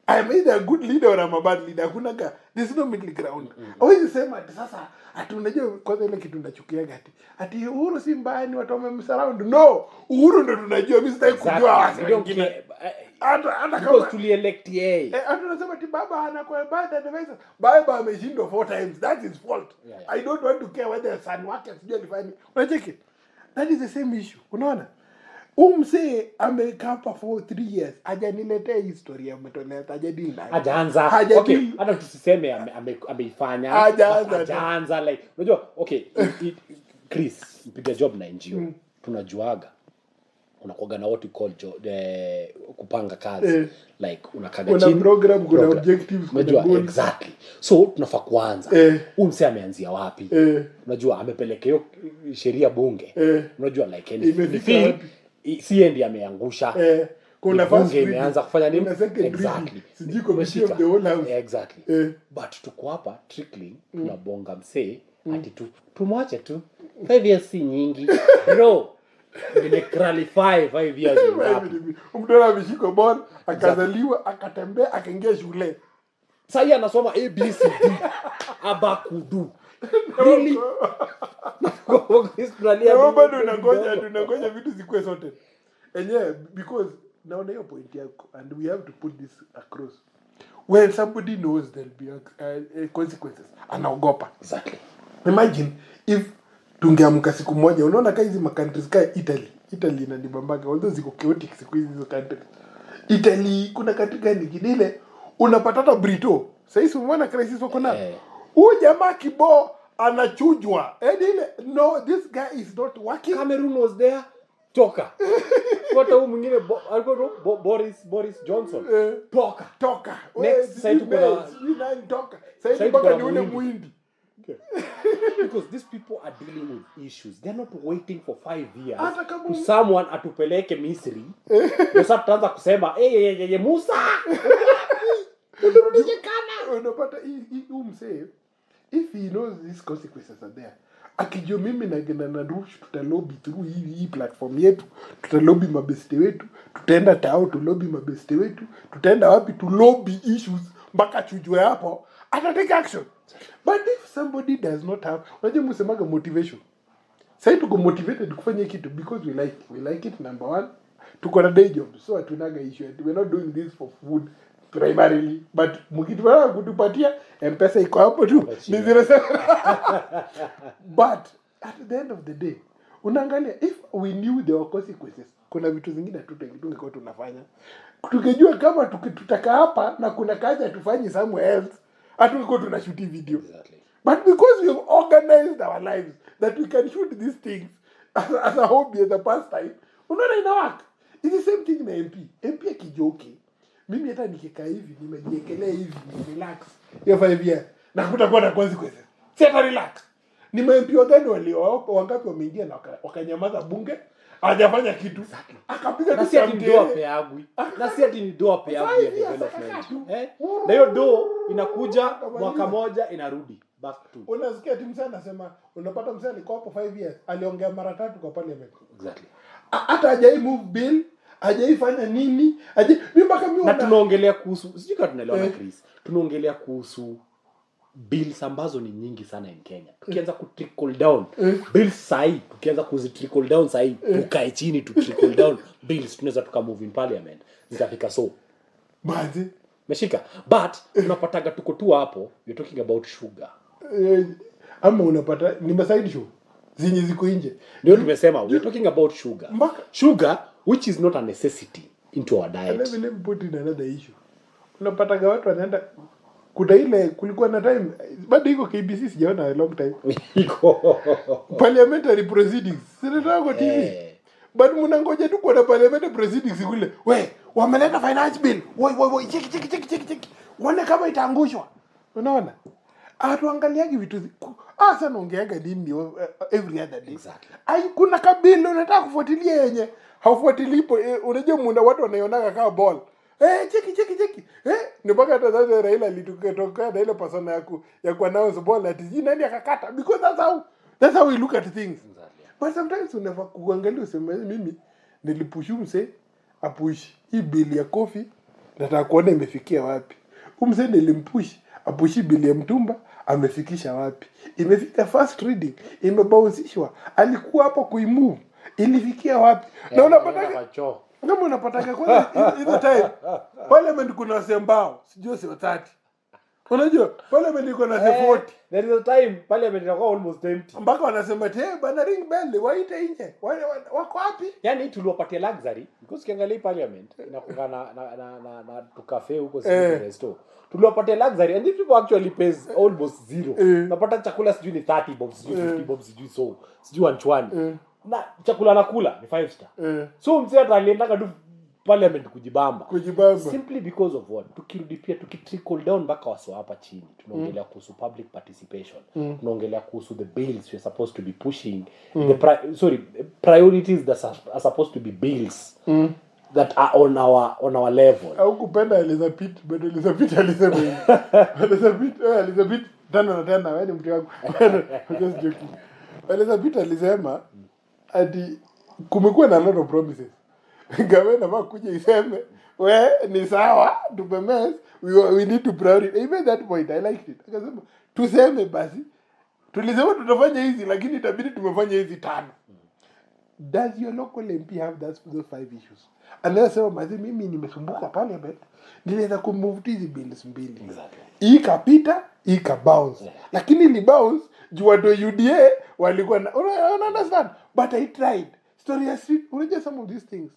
I'm either a good leader or I'm a bad leader. There's no middle ground. Hawezi sema ati sasa ati unajua kwanza ile kitu ndachukiaga ati Uhuru si mbaya ni watu wamemsurround. No, Uhuru ndo tunajua, mimi sitaki kujua wasi wengine. Hata kama tulielect yeye. Hata unasema ati baba anakuwa bad advisor. Baba ameshindwa 4 times. That's his fault. I don't want to care whether son wake sijui alifanya. Unacheki? That is the same issue. Unaona? Umse amekaa hapa for 3 years. Hajaniletea historia umetolea hajadili. Hajaanza. Okay, hata tusiseme ameifanya. Hajaanza like unajua okay, Chris mpiga job na NGO. Tunajuaga. Unakuaga na what we call kupanga kazi. Like unakaga chini. Kuna program, kuna objectives, kuna goals. Exactly. So tunafaa kuanza. Umse ameanzia wapi? Unajua amepeleka hiyo sheria bunge. Unajua like si ndiye ameangusha. Kuna first imeanza kufanya nini? Exactly. Sijui committee of the whole house. Exactly. But tuko hapa trickling tunabonga msee ati tumwache tu 5 years si nyingi. Bro, nimequalify 5 years ngapi? Mtoto ameshika ball, akazaliwa, akatembea, akaingia shule. Sasa anasoma ABCD abakudu. Really? Na bado tunangoja vitu zikuwe sorted. Enyewe because naona hiyo point yako and we have to put this across. When somebody knows there'll be consequences, anaogopa. Exactly. Imagine if tungeamka siku moja, unaona kama hizi countries kama Italy inanibambaga, although ziko chaotic siku hizi hizo countries. Italy kuna country gani nyingine ile unapata Brito. Sasa umeona crisis wako na. Huyu jamaa kibo anachujwa. Ile no, this guy is not working. Cameroon was there. Toka. Kwa huyu mwingine alikuwa Boris Johnson. Toka. Next side kuna Toka. Sasa mpaka ni ule muhindi. Because these people are dealing with issues. They're not waiting for 5 years to someone atupeleke Misri. Sasa tutaanza kusema Musa. Unapata umse if he knows these consequences are there. Akijua mimi na rush tutalobby through hii platform yetu, tutalobby mabeste wetu, tutaenda tao to lobby mabeste wetu, tutaenda wapi to lobby issues mpaka chujwe hapo, ata take action. But if somebody does not have, unajua msemaga motivation. Sasa tuko motivated kufanya kitu because we like it, number one. Tuko na day job, so hatunaga issue. We're not doing this for food primarily, but mkitaka kutupatia M-Pesa iko hapo tu ni 07. But at the end of the day unaangalia if we knew there were consequences, kuna vitu zingine tungekuwa tunafanya, tukijua kama tukitaka hapa na kuna kazi atufanye somewhere else, hatungekuwa tunashoot video. Exactly. But because we have organized our lives that we can shoot these things as a hobby, as a pastime, unaona ina work. It's the same thing na MP akijoke. Mimi hata nikikaa hivi nimejiekelea hivi relax ya 5 years na kutakuwa na consequences. Sasa relax. Ni MP gani wangapi wameingia na wakanyamaza bunge hajafanya kitu. Exactly. Akapiga tu stamp peagwi. Na si ati ni doa peagwi ya development. Na hiyo do inakuja mwaka moja inarudi back to. Unasikia timu sana anasema unapata msanii alikuwa hapo 5 years aliongea mara 3 kwa parliament. Exactly. Hata hajai move bill, hajaifanya nini? Mpaka mimi na tunaongelea kuhusu sijui kama tunaelewa na Chris. Tunaongelea kuhusu bills ambazo ni nyingi sana in Kenya. Tukianza ku trickle down bills sahi, tukianza kuzi trickle down sahi, tukae chini tu trickle down bills, tunaweza tukamove in parliament. Zitafika so. Baadhi Meshika. But tunapataga tuko tu hapo, you're talking about sugar. Ama unapata ni maside show zinyi ziko nje. Ndio tumesema we're talking about sugar. Sugar which is not a necessity into our diet. Let me put in another issue. Unapataga watu wanaenda kuta ile kulikuwa na time bado iko KBC sijaona a long time. Iko parliamentary proceedings. Sina kwa TV. But mnangoja tu kwa parliamentary proceedings kule. We, wameleta finance bill. Woi, check. Wana kama itaangushwa. Unaona? Tuangaliagi vitu sana ongeaga dini every other day. Exactly. Kuna kabila unataka kufuatilia yenye haufuatilii unajua muda watu wanaionaga kama ball. Cheki. Ni mpaka hata sasa Raila alitoka na ile persona ya announce ball ati nani akakata because that's how we look at things. Exactly. But sometimes unafaa kuangalia useme mimi nilipushu mse apush hii bill ya coffee nataka kuona imefikia wapi. Umse nilimpush apushi bill ya mtumba amefikisha wapi. Imefika first reading, imebouncishwa. Alikuwa hapo kuimove. Ilifikia wapi? Na unapata kama unapata kwanza ile time parliament kuna sembao sijui sio 30. Unajua parliament iko na 40. There is a time parliament inakuwa almost empty. Mpaka wanasema bana ring bell waite nje. Wako wapi? Yaani tuliwapatia luxury because kiangalia parliament inakuwa na tukafe huko sisi resto. Tuliwapatia luxury and if people actually pays almost zero. Unapata chakula sijui ni 30 bob, sijui 50 bob, sijui so. Sijui anchwani. Na chakula nakula ni 5 star. So mzee ataliendanga tu parliament kujibamba simply because of what tukirudi pia tukitrickle down mpaka waso hapa chini tunaongelea kuhusu public participation tunaongelea kuhusu the bills we are supposed to be pushing priorities that are supposed to be bills that are on our level. Au kupenda Elizabeth but Elizabeth alisema Elizabeth tena wewe ni mtu wangu just joking. Elizabeth alisema ati kumekuwa na a lot of promises. Gavana wakuja iseme we ni sawa tupemes we need to prioritize. Even that point I liked it. Akasema tuseme basi tulisema tutafanya hizi lakini itabidi tumefanya hizi 5. Does your local MP have those 5 issues? Anasema mazi mimi nimesumbuka parliament, niliweza kumove hizi bills mbili. Exactly. Hii kapita, hii ka bounce. Yeah. Lakini li bounce juu watu UDA walikuwa na understand, but I tried. Story ya street, unajua some of these things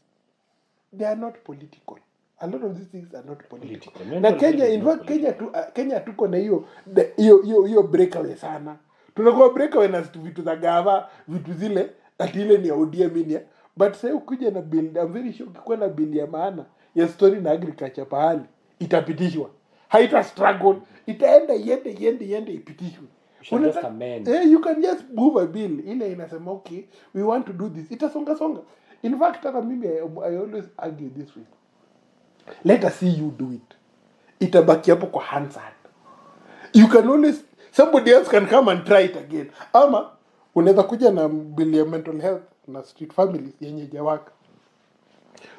they are not political. A lot of these things are not political. Na Kenya, in fact Kenya tuko na hiyo breakaway sana. Tunakuwa breakaway na vitu za gava, vitu zile ati ile ni ODM minia. But sasa ukija na bill, I'm very sure ukikuwa na bill ya maana ya story na agriculture pahali itapitishwa. Haita struggle, itaenda yende ipitishwe. You can just move a bill ile inasema okay, we want to do this. Itasonga. In fact hata mimi I always argue this way. Let us see you do it. Itabaki hapo kwa Hansard. You can always, somebody else can come and try it again. Ama unaweza kuja na bill ya mental health na street families yenye jawaka.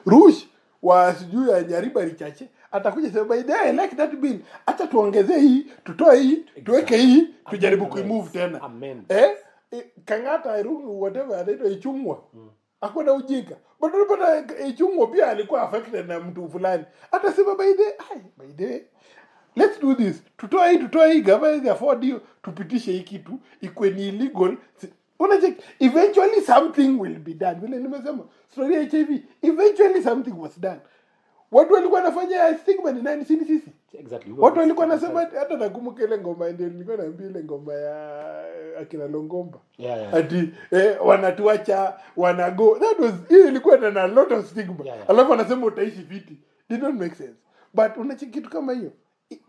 Rush wa sijui ya Nyariba Richache atakuja sema by the way, I like that bill. Acha tuongezee hii, tutoe hii, tuweke hii, tujaribu kuimove tena. Kangata Irungu whatever anaitwa Ichungwa. Hakuna ujinga. But unapata Ichungwa pia alikuwa affected na mtu fulani. Atasema by the way, let's do this. Tutoe hii government afford you, tupitishe hii kitu ikuwe ni illegal. Unachek, eventually something will be done. Vile nimesema story ya HIV, eventually something was done. Watu walikuwa wanafanya stigma ni nani sisi? Exactly. Watu walikuwa wanasema hata nakumbuka ile ngoma ndio nilikuwa naambia ile ngoma ya akina Longomba. Yeah. Ati wanatuacha, wanago. That was ilikuwa na a lot of stigma. Yeah. Alafu wanasema utaishi fiti. Did not make sense. But unacheki kitu kama hiyo.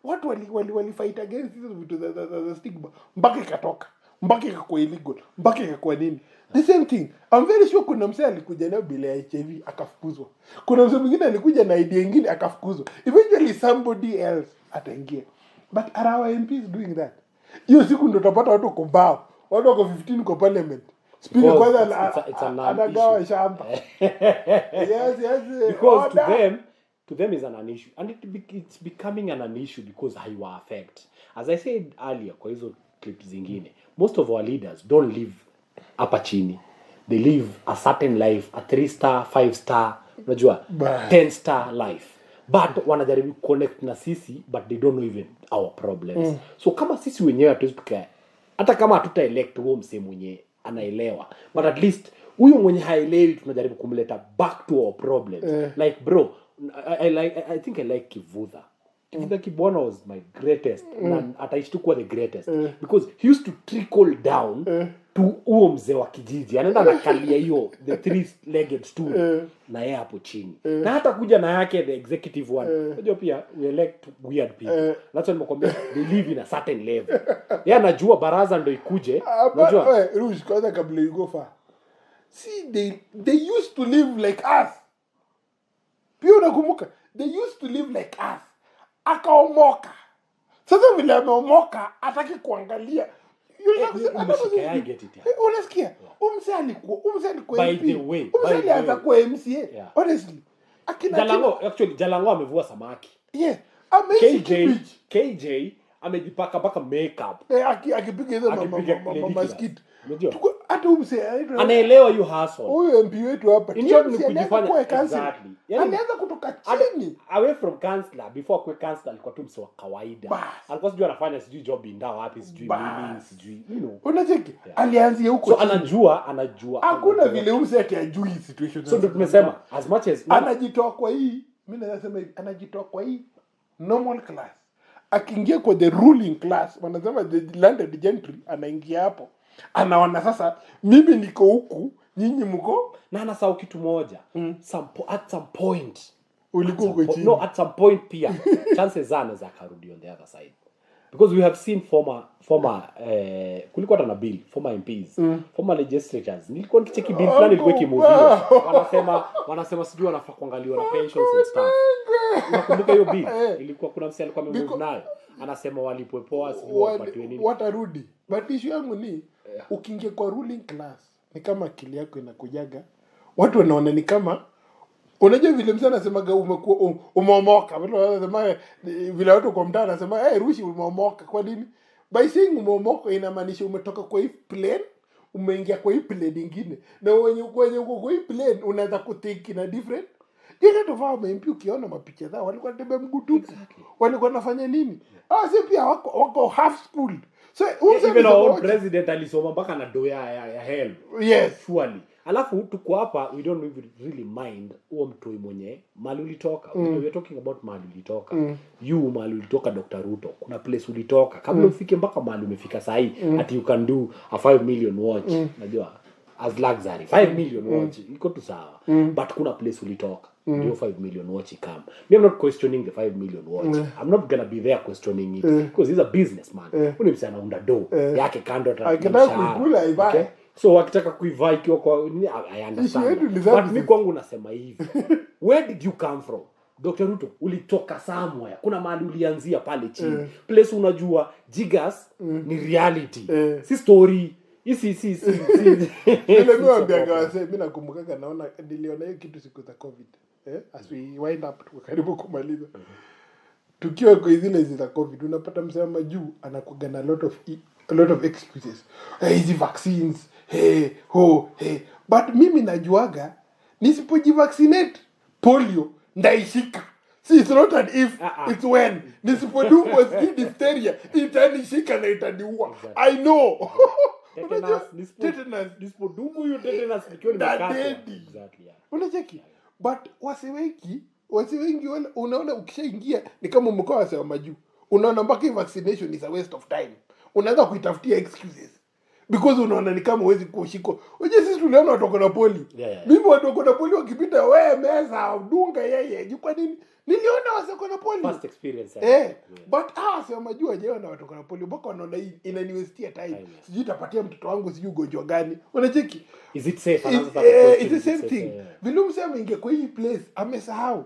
Watu walifight against hizo vitu za stigma mpaka ikatoka. Mpaka ikakuwa illegal. Mpaka ikakuwa nini? The same thing. I'm very sure kuna msee alikuja na bila ya HIV akafukuzwa. Kuna msee mwingine alikuja na idea nyingine akafukuzwa. Eventually somebody else ataingia. But are our MPs doing that? Hiyo siku ndio utapata watu kumbao. Watu wako 15 kwa parliament. Speaker kwanza anagawa shamba. Yes. Because to them is an issue. And it's becoming an issue because I will affect. As I said earlier, kwa hizo clips zingine, most of our leaders don't live hapa chini. They live a certain life, a 3-star, 5-star, unajua, 10-star life. But wanajaribu connect na sisi, but they don't know even our problems. So kama sisi wenyewe hatuwezi tukae, hata kama hatuta elect huo msee mwenye anaelewa, but at least huyo mwenye haelewi tunajaribu kumleta back to our problems. Like bro, I think I like Kivutha. Kivutha Kibwana was my greatest, and ataishi tu kuwa the greatest, because he used to trickle down to huo mzee wa kijiji. Anaenda anakalia hiyo the 3-legged stool na yeye hapo chini. Na hata kuja na yake the executive one. Unajua pia we elect weird people. That's why nimekwambia they live in a certain level. Yeye anajua baraza ndio ikuje. Unajua Rush kwanza kabla you go far. See they used to live like us. Pia unakumbuka they used to live like us. Akaomoka. Sasa vile ameomoka hataki kuangalia. Unasikia? Umse alikuwa by the way, umse alianza kuwa MCA. Honestly. Jalango amevua samaki. Yeah. KJ amejipaka mpaka makeup. Akipiga hizo mama skit. Hata umse anaelewa you hustle. Huyo MP wetu hapa. Ndio ni kujifanya exactly. Alianza kutoka chini. Away from councillor, before kwa councillor alikuwa tu mse wa kawaida. Alikuwa sijui anafanya sijui job indao wapi sijui mimi sijui unacheki alianzia huko. So anajua hakuna vile umse ati ajui situation. So ndio tumesema as much as anajitoa kwa hii, mimi naweza sema hivi, anajitoa kwa hii normal class. Akiingia kwa the ruling class, wanasema the landed gentry, anaingia hapo. Anaona sasa mimi niko huku, nyinyi mko, na anasahau kitu moja. At some point ulikuwa uko chini. No, at some point pia chances za karudi on the other side. Because we have seen former kulikuwa na bill, former MPs, former legislators. Nilikuwa nikicheki bill fulani ilikuwa kimovio. Wanasema sijui wanafaa kuangaliwa na pensions and stuff. Unakumbuka hiyo bill? Ilikuwa kuna msee alikuwa amemove nayo. Anasema walipwe poa sijui wapatiwe nini. Watarudi. But issue yangu ni ukiingia kwa ruling class ni kama akili yako inakujaga. Watu wanaona ni kama unajua vile msana anasemaga umeomoka. Watu wanasema vile watu kwa mtaa anasema Rushi umeomoka. Kwa nini? By saying umeomoka inamaanisha umetoka kwa hii plane umeingia kwa hii plane nyingine, na wenye uko kwa hii plane unaweza kuthink in a different. Ile tofauti MP ukiona mapicha zao walikuwa tembea mguu tupu. Walikuwa wanafanya nini? Si pia wako half schooled. So even our president alisoma mpaka na doya ya hell. Yes, surely. Alafu tuko hapa, we don't even really mind huo mtoi mwenye mali ulitoka. We're talking about mali ulitoka. You mali ulitoka Dr. Ruto. Kuna place ulitoka. Kabla ufike mpaka mali umefika sahi, ati you can do a 5 million watch. Unajua as luxury. 5 million watch iko tu sawa. But kuna place ulitoka. Ndio 5 million watch come. Me, I'm not questioning the 5 million watch. I'm not gonna be there questioning it because he's a businessman. Uni msana unda do yake kando akitaka okay? So wakitaka kuivai ikiwa kwa I understand. But mimi kwangu nasema hivi. Where did you come from? Dr. Ruto, ulitoka somewhere. Kuna mahali ulianzia pale chini. Place unajua jigas ni reality. Si story. Si. Ile mimi nakumbuka naona niliona hiyo kitu siku za COVID. As we wind up karibu kumaliza. Tukiwa kwa zile za COVID unapata msema juu anakuga na a lot of excuses. Hizi vaccines, but mimi najuaga nisipojivaccinate polio ndaishika. See, it's not an if, it's when. Nisipodungwa diphtheria itanishika na itaniua. Exactly. I know. Tetanus. Nisipodungwa hiyo tetanus nikiwa nimekata. Exactly. Unacheki? But wase wengi unaona ukishaingia ni kama umekuwa wase wa majuu. Unaona mpaka vaccination is a waste of time. Unaanza kuitafutia excuses. Because unaona ni kama huwezi kushiko. Unajua sisi tuliona watu na poli. Mimi watu na poli wakipita wewe meza udunga yeye. Kwa nini? Niliona wase na poli. First experience. But wase wa majuu wajewa na watu na poli mpaka wanaona hii inaniwestia time. Sijui tapatia mtoto wangu sijui ugonjwa gani. Unacheki? Is it safe? It's the same thing. Vile msema inge kwa hii place amesahau.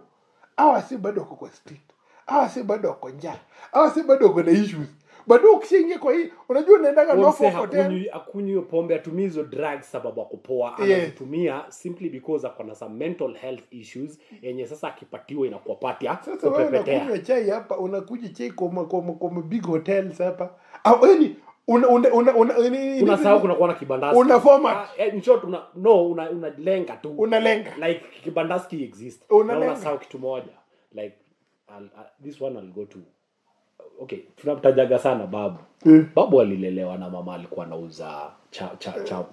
Hawa si bado wako kwa street. Hawa si bado wako njaa. Hawa si bado wako na issues. Bado ukishaingia kwa hii unajua unaendaga Norfolk hotel akunywe pombe atumizo drugs sababu akupoa anatumia simply because akona some mental health issues yenye sasa akipatiwa inakuwa patia sasa wewe unakunywa chai hapa unakuja chai kwa big hotels hapa yani unasahau kuna kuwa na kibandasi una format in short unalenga tu unalenga like kibandasi exist unasahau kitu moja like this one I'll go to. Okay, tunamtajaga sana babu. Babu alilelewa na mama alikuwa anauza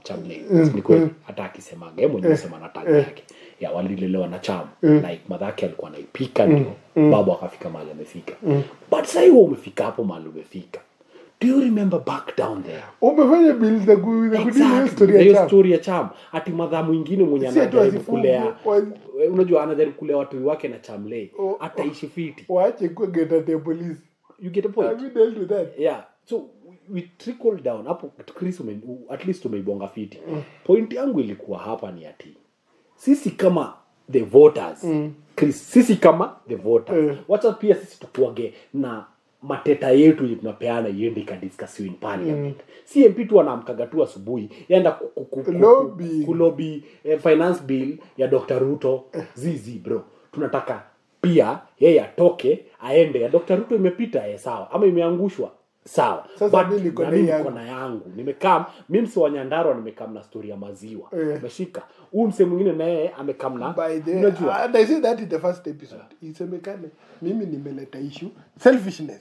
chamle. Ni kweli hata akisema yeye mwenyewe anasema anataka yake. Walilelewa na cham. Like madhake alikuwa anaipika ndio babu akafika mahali amefika. But sasa wewe umefika hapo mahali umefika. Do you remember back down there? Umefanya build the good story ya cham. Ati madha mwingine mwenye anajaribu kulea. Unajua anajaribu kulea watu wake na chamle. Ataishi fiti. Waache kwa get the police. You get a point. Have you dealt with that? Yeah. So we trickle down hapo Chris at least umeibonga fiti. Point yangu ilikuwa hapa ni ati sisi kama the voters. Chris, sisi kama the voters. Wacha pia sisi tukuage na mateta yetu yenye tunapeana iende ikadiscussiwe in parliament. CMP tu anaamkaga tu asubuhi yaenda kulobi finance bill ya Dr. Ruto zizi bro. Tunataka pia yeye atoke aende ya Dr. Ruto imepita sawa ama imeangushwa sawa. Sasa mimi niko na yangu nimekaa mimi msi wa Nyandarua nimekaa na story ya maziwa umeshika huyu mse mwingine naye amekaa na unajua and I said that in the first episode isemekane mimi nimeleta issue selfishness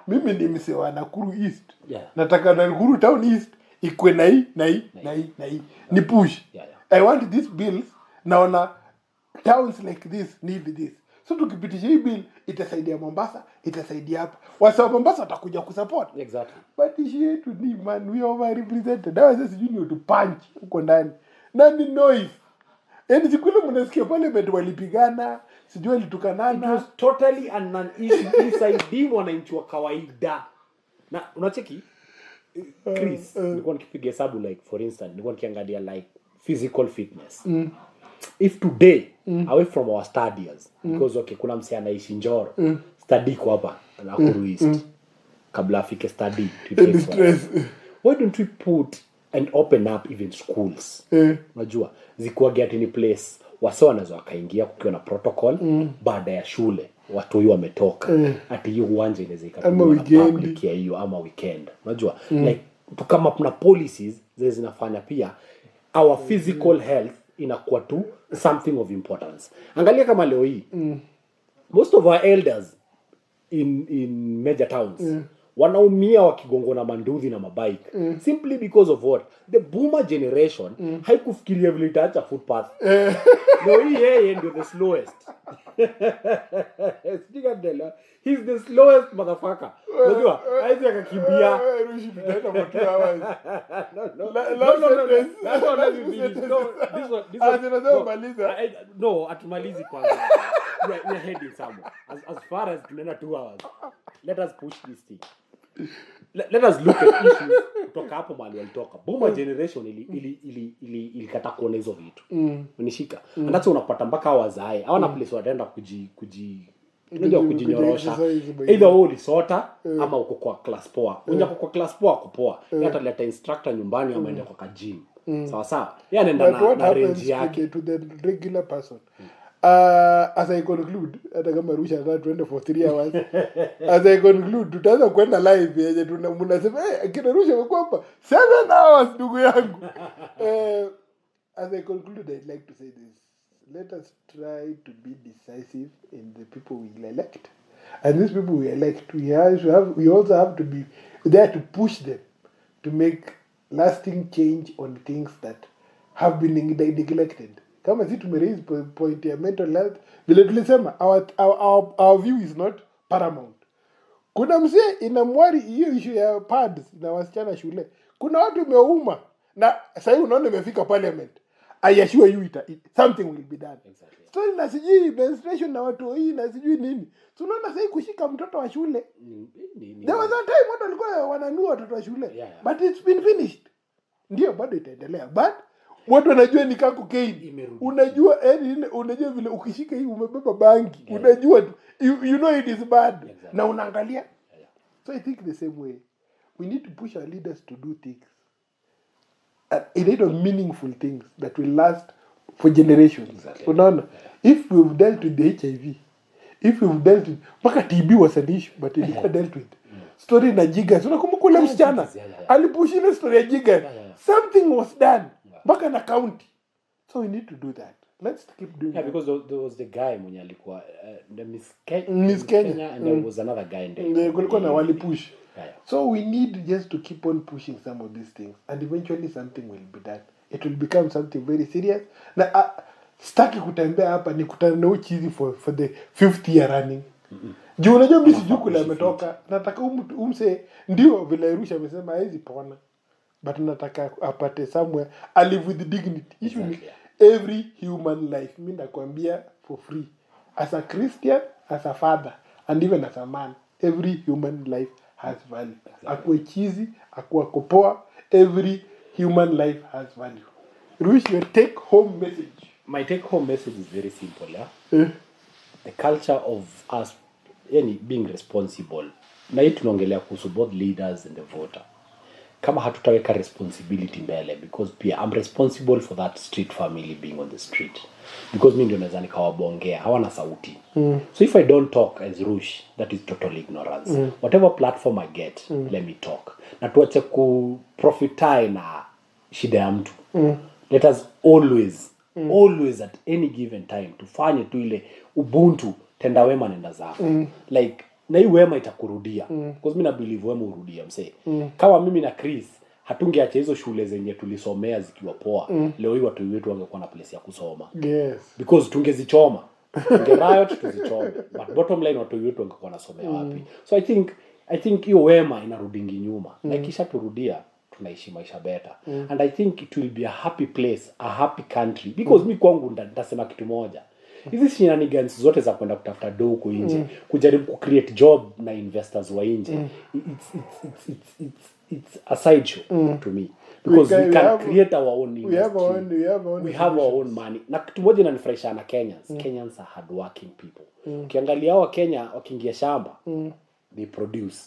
mimi ni mse wa Nakuru East nataka Nakuru Town East ikwe na hii ni push I want these bills naona towns like this need this. So tukipitisha hii bill itasaidia Mombasa, itasaidia hapa. Wasa wa Mombasa watakuja kusupport. Exactly. But issue yetu ni man we over represented. Dawa sasa sijui ni to punch huko ndani. Nani noise. Yaani sikule mnasikia parliament walipigana, sijui walitukanana. It was totally a non-issue inside wananchi wa kawaida. Na unacheki Chris, nilikuwa nikipiga hesabu like for instance, nilikuwa nikiangalia like physical fitness. If today away from our studies because okay kuna msi anaishi Njoro study kwa hapa Nakuru East kabla afike study why don't we put and open up even schools unajua zikuwa get in place wasa wanaweza wakaingia kukiwa na protocol baada ya shule watu hiyo wametoka ati hiyo uwanja inaweza Ama ikatumia na public ya hiyo ama weekend, unajua like kama kuna policies zinafanya pia our physical health inakuwa tu something of importance. Angalia kama leo hii most of our elders in major towns wanaumia wakigongona manduthi na mabike simply because of what the boomer generation haikufikiria vile itaacha footpath. No, yeye ndio the slowest. He's the slowest motherfucker. Unajua haizi akakimbia. Rushi tutaenda kwa 2 hours. No, atumalizi kwanza. We're heading somewhere. As far as tunaenda 2 hours. Let us push this thing. Let us look at issues kutoka hapo mahali walitoka. Boomer generation ilikata kuona hizo vitu. Unishika. And that's unapata mpaka wazae. Hawana place wataenda unajua kujinyorosha. Either wewe ulisota ama uko kwa class poa. Unajua kwa class poa kupoa. Hata leta instructor nyumbani ama ende kwa gym. Sawa sawa. Yeye anaenda na range yake to the regular person. As I conclude, hata kama Rusha tuende for 3 hours. As I conclude, tutaanza kwenda live yenye mnasema kina Rusha wako hapa 7 hours ndugu yangu. As I conclude, I'd like to say this. Let us try to be decisive in the people we elect. And these people we elect, we also have to be there to push them to make lasting change on things that have been neglected. Kama si tumeraise point ya mental health, vile tulisema our view is not paramount. Kuna mzee inamwari hiyo issue ya pads na wasichana shule. Kuna watu umeuma na sasa hivi unaona imefika parliament. I assure you something will be done. Exactly. Story na sijui menstruation na watu hii na sijui nini. Tunaona sasa kushika mtoto wa shule. There was a time watu walikuwa wananua watoto wa shule. But it's been finished. Ndio bado itaendelea. But watu wanajua ni kako cocaine. Unajua unajua vile ukishika hii umebeba bangi. Unajua you know it is bad. Exactly. Na unaangalia. So I think the same way we need to push our leaders to do things. A lot of meaningful things that will last for generations. Exactly. Unaona? If we've dealt with the HIV, if we've dealt with mpaka TB was an issue but ilikuwa dealt with. Story na Jigas. Unakumbuka ule msichana alipush ile story ya Jigas. Something was done mpaka na county. So we need to do that. Let's keep doing that. Because there was the guy mwenye alikuwa the Miss Kenya and there was another guy in there. Kulikuwa na walipush. So we need just to keep on pushing some of these things and eventually something will be done. It will become something very serious. Na staki kutembea hapa ni kutana na uchizi for the 5th year running. Juu unajua mimi sijui kule ametoka. Nataka umse ndio vile Rusha amesema hizi pona. But nataka apate somewhere I live with dignity. Exactly. Every human life mimi nakwambia for free. As a Christian, as a father and even as a man, every human life has value. Exactly. Akuwe chizi, akuwe kopoa, every human life has value. Rush, your take home message. My take home message is very simple, The culture of us being responsible. Na hii tunaongelea kuhusu both leaders and the voter. Kama hatutaweka responsibility mbele, because pia I'm responsible for that street family being on the street. Because mimi ndio naweza nikawabongea, hawana sauti. So if I don't talk as Rush, that is total ignorance. Whatever platform I get, let me talk. Na tuache kuprofitae na shida ya mtu. Let us always at any given time tufanye tu ile ubuntu, tenda wema nenda zako. Like na hii wema itakurudia. Because mimi na believe wema urudia msee. Kama mimi na Chris hatungeacha hizo shule zenye tulisomea zikiwa poa. Leo hii watu wetu wangekuwa na place ya kusoma. Yes. Because tungezichoma. Riot tuzichome. But bottom line watu wetu wangekuwa nasomea wapi. So I think hiyo wema inarudingi nyuma. Na kisha turudia tunaishi maisha better. And I think it will be a happy place, a happy country. Because mi kwangu nitasema kitu moja. Hizi shenanigans zote za kwenda kutafuta dough huko nje, kujaribu kucreate job na investors wa nje. It's a side show to me. Because we can create our own industry. We have our own money. Na kitu moja inanifurahisha na Kenyans. Kenyans are hardworking people. Ukiangalia wa Kenya wakiingia shamba, they produce.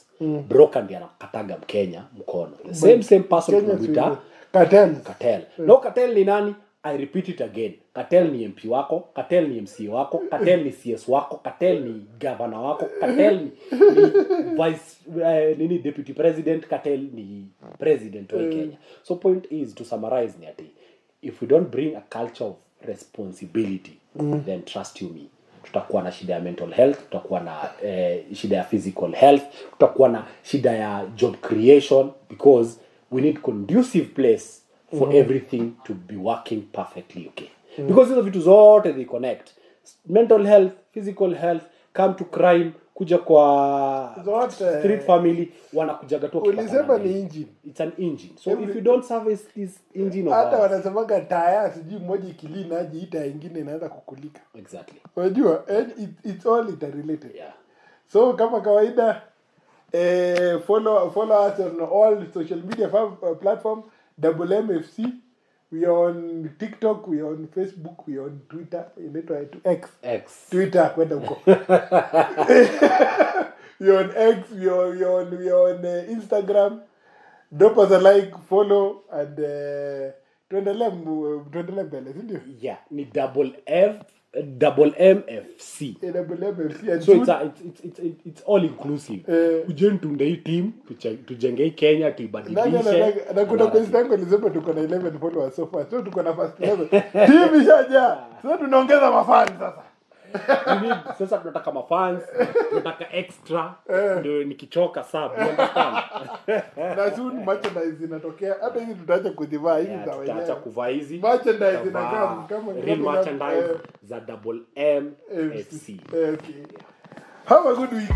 Broker ndiye anakataga Mkenya mkono. The same person kuita cartel. No, cartel ni nani? I repeat it again. Cartel ni MP wako, cartel ni MCA wako, cartel ni CS wako, cartel ni governor wako, cartel ni vice deputy president, cartel ni president wa Kenya. So point is, to summarize ni ati, if we don't bring a culture of responsibility, then trust you me, tutakuwa na shida ya mental health, tutakuwa na shida ya physical health, tutakuwa na shida ya job creation, because we need conducive place for everything to be working perfectly, okay? Because hizo vitu zote they connect. Mental health, physical health, come to crime, kuja kwa zote street family, wanakujaga tu ulisema ni engine. It's an engine. So if you don't service this engine of hata wanasemaga taya sijui mmoja ikilina aje ita nyingine inaanza kukulika. Exactly. Unajua it's all interrelated. Yeah. So kama kawaida follow us on all social media platform MFC. We are on TikTok, we are on Facebook, we are on Twitter, inaitwa X. Twitter kwenda huko. We are on X, we are on Instagram. Drop us a like, follow, and tuendelee mbele, si ndio? Yeah, ni MFC. MFC. So it's all inclusive. Ujeni tunde hii team, tujenge hii Kenya, tuibadilishe. Na kuna best yangu alisema tuko na 11 followers so far. So tuko na first 11. Team ishaja. So tunaongeza mafans sasa. Sasa tunataka mafans, tunataka extra, ndio nikichoka sub, understand? Na soon merchandise inatokea. Hata hizi tutaacha kuzivaa hizi za wenyewe. Tutaacha kuvaa hizi. Merchandise inakaa kama real merchandise za MFC. Okay. Have a good week.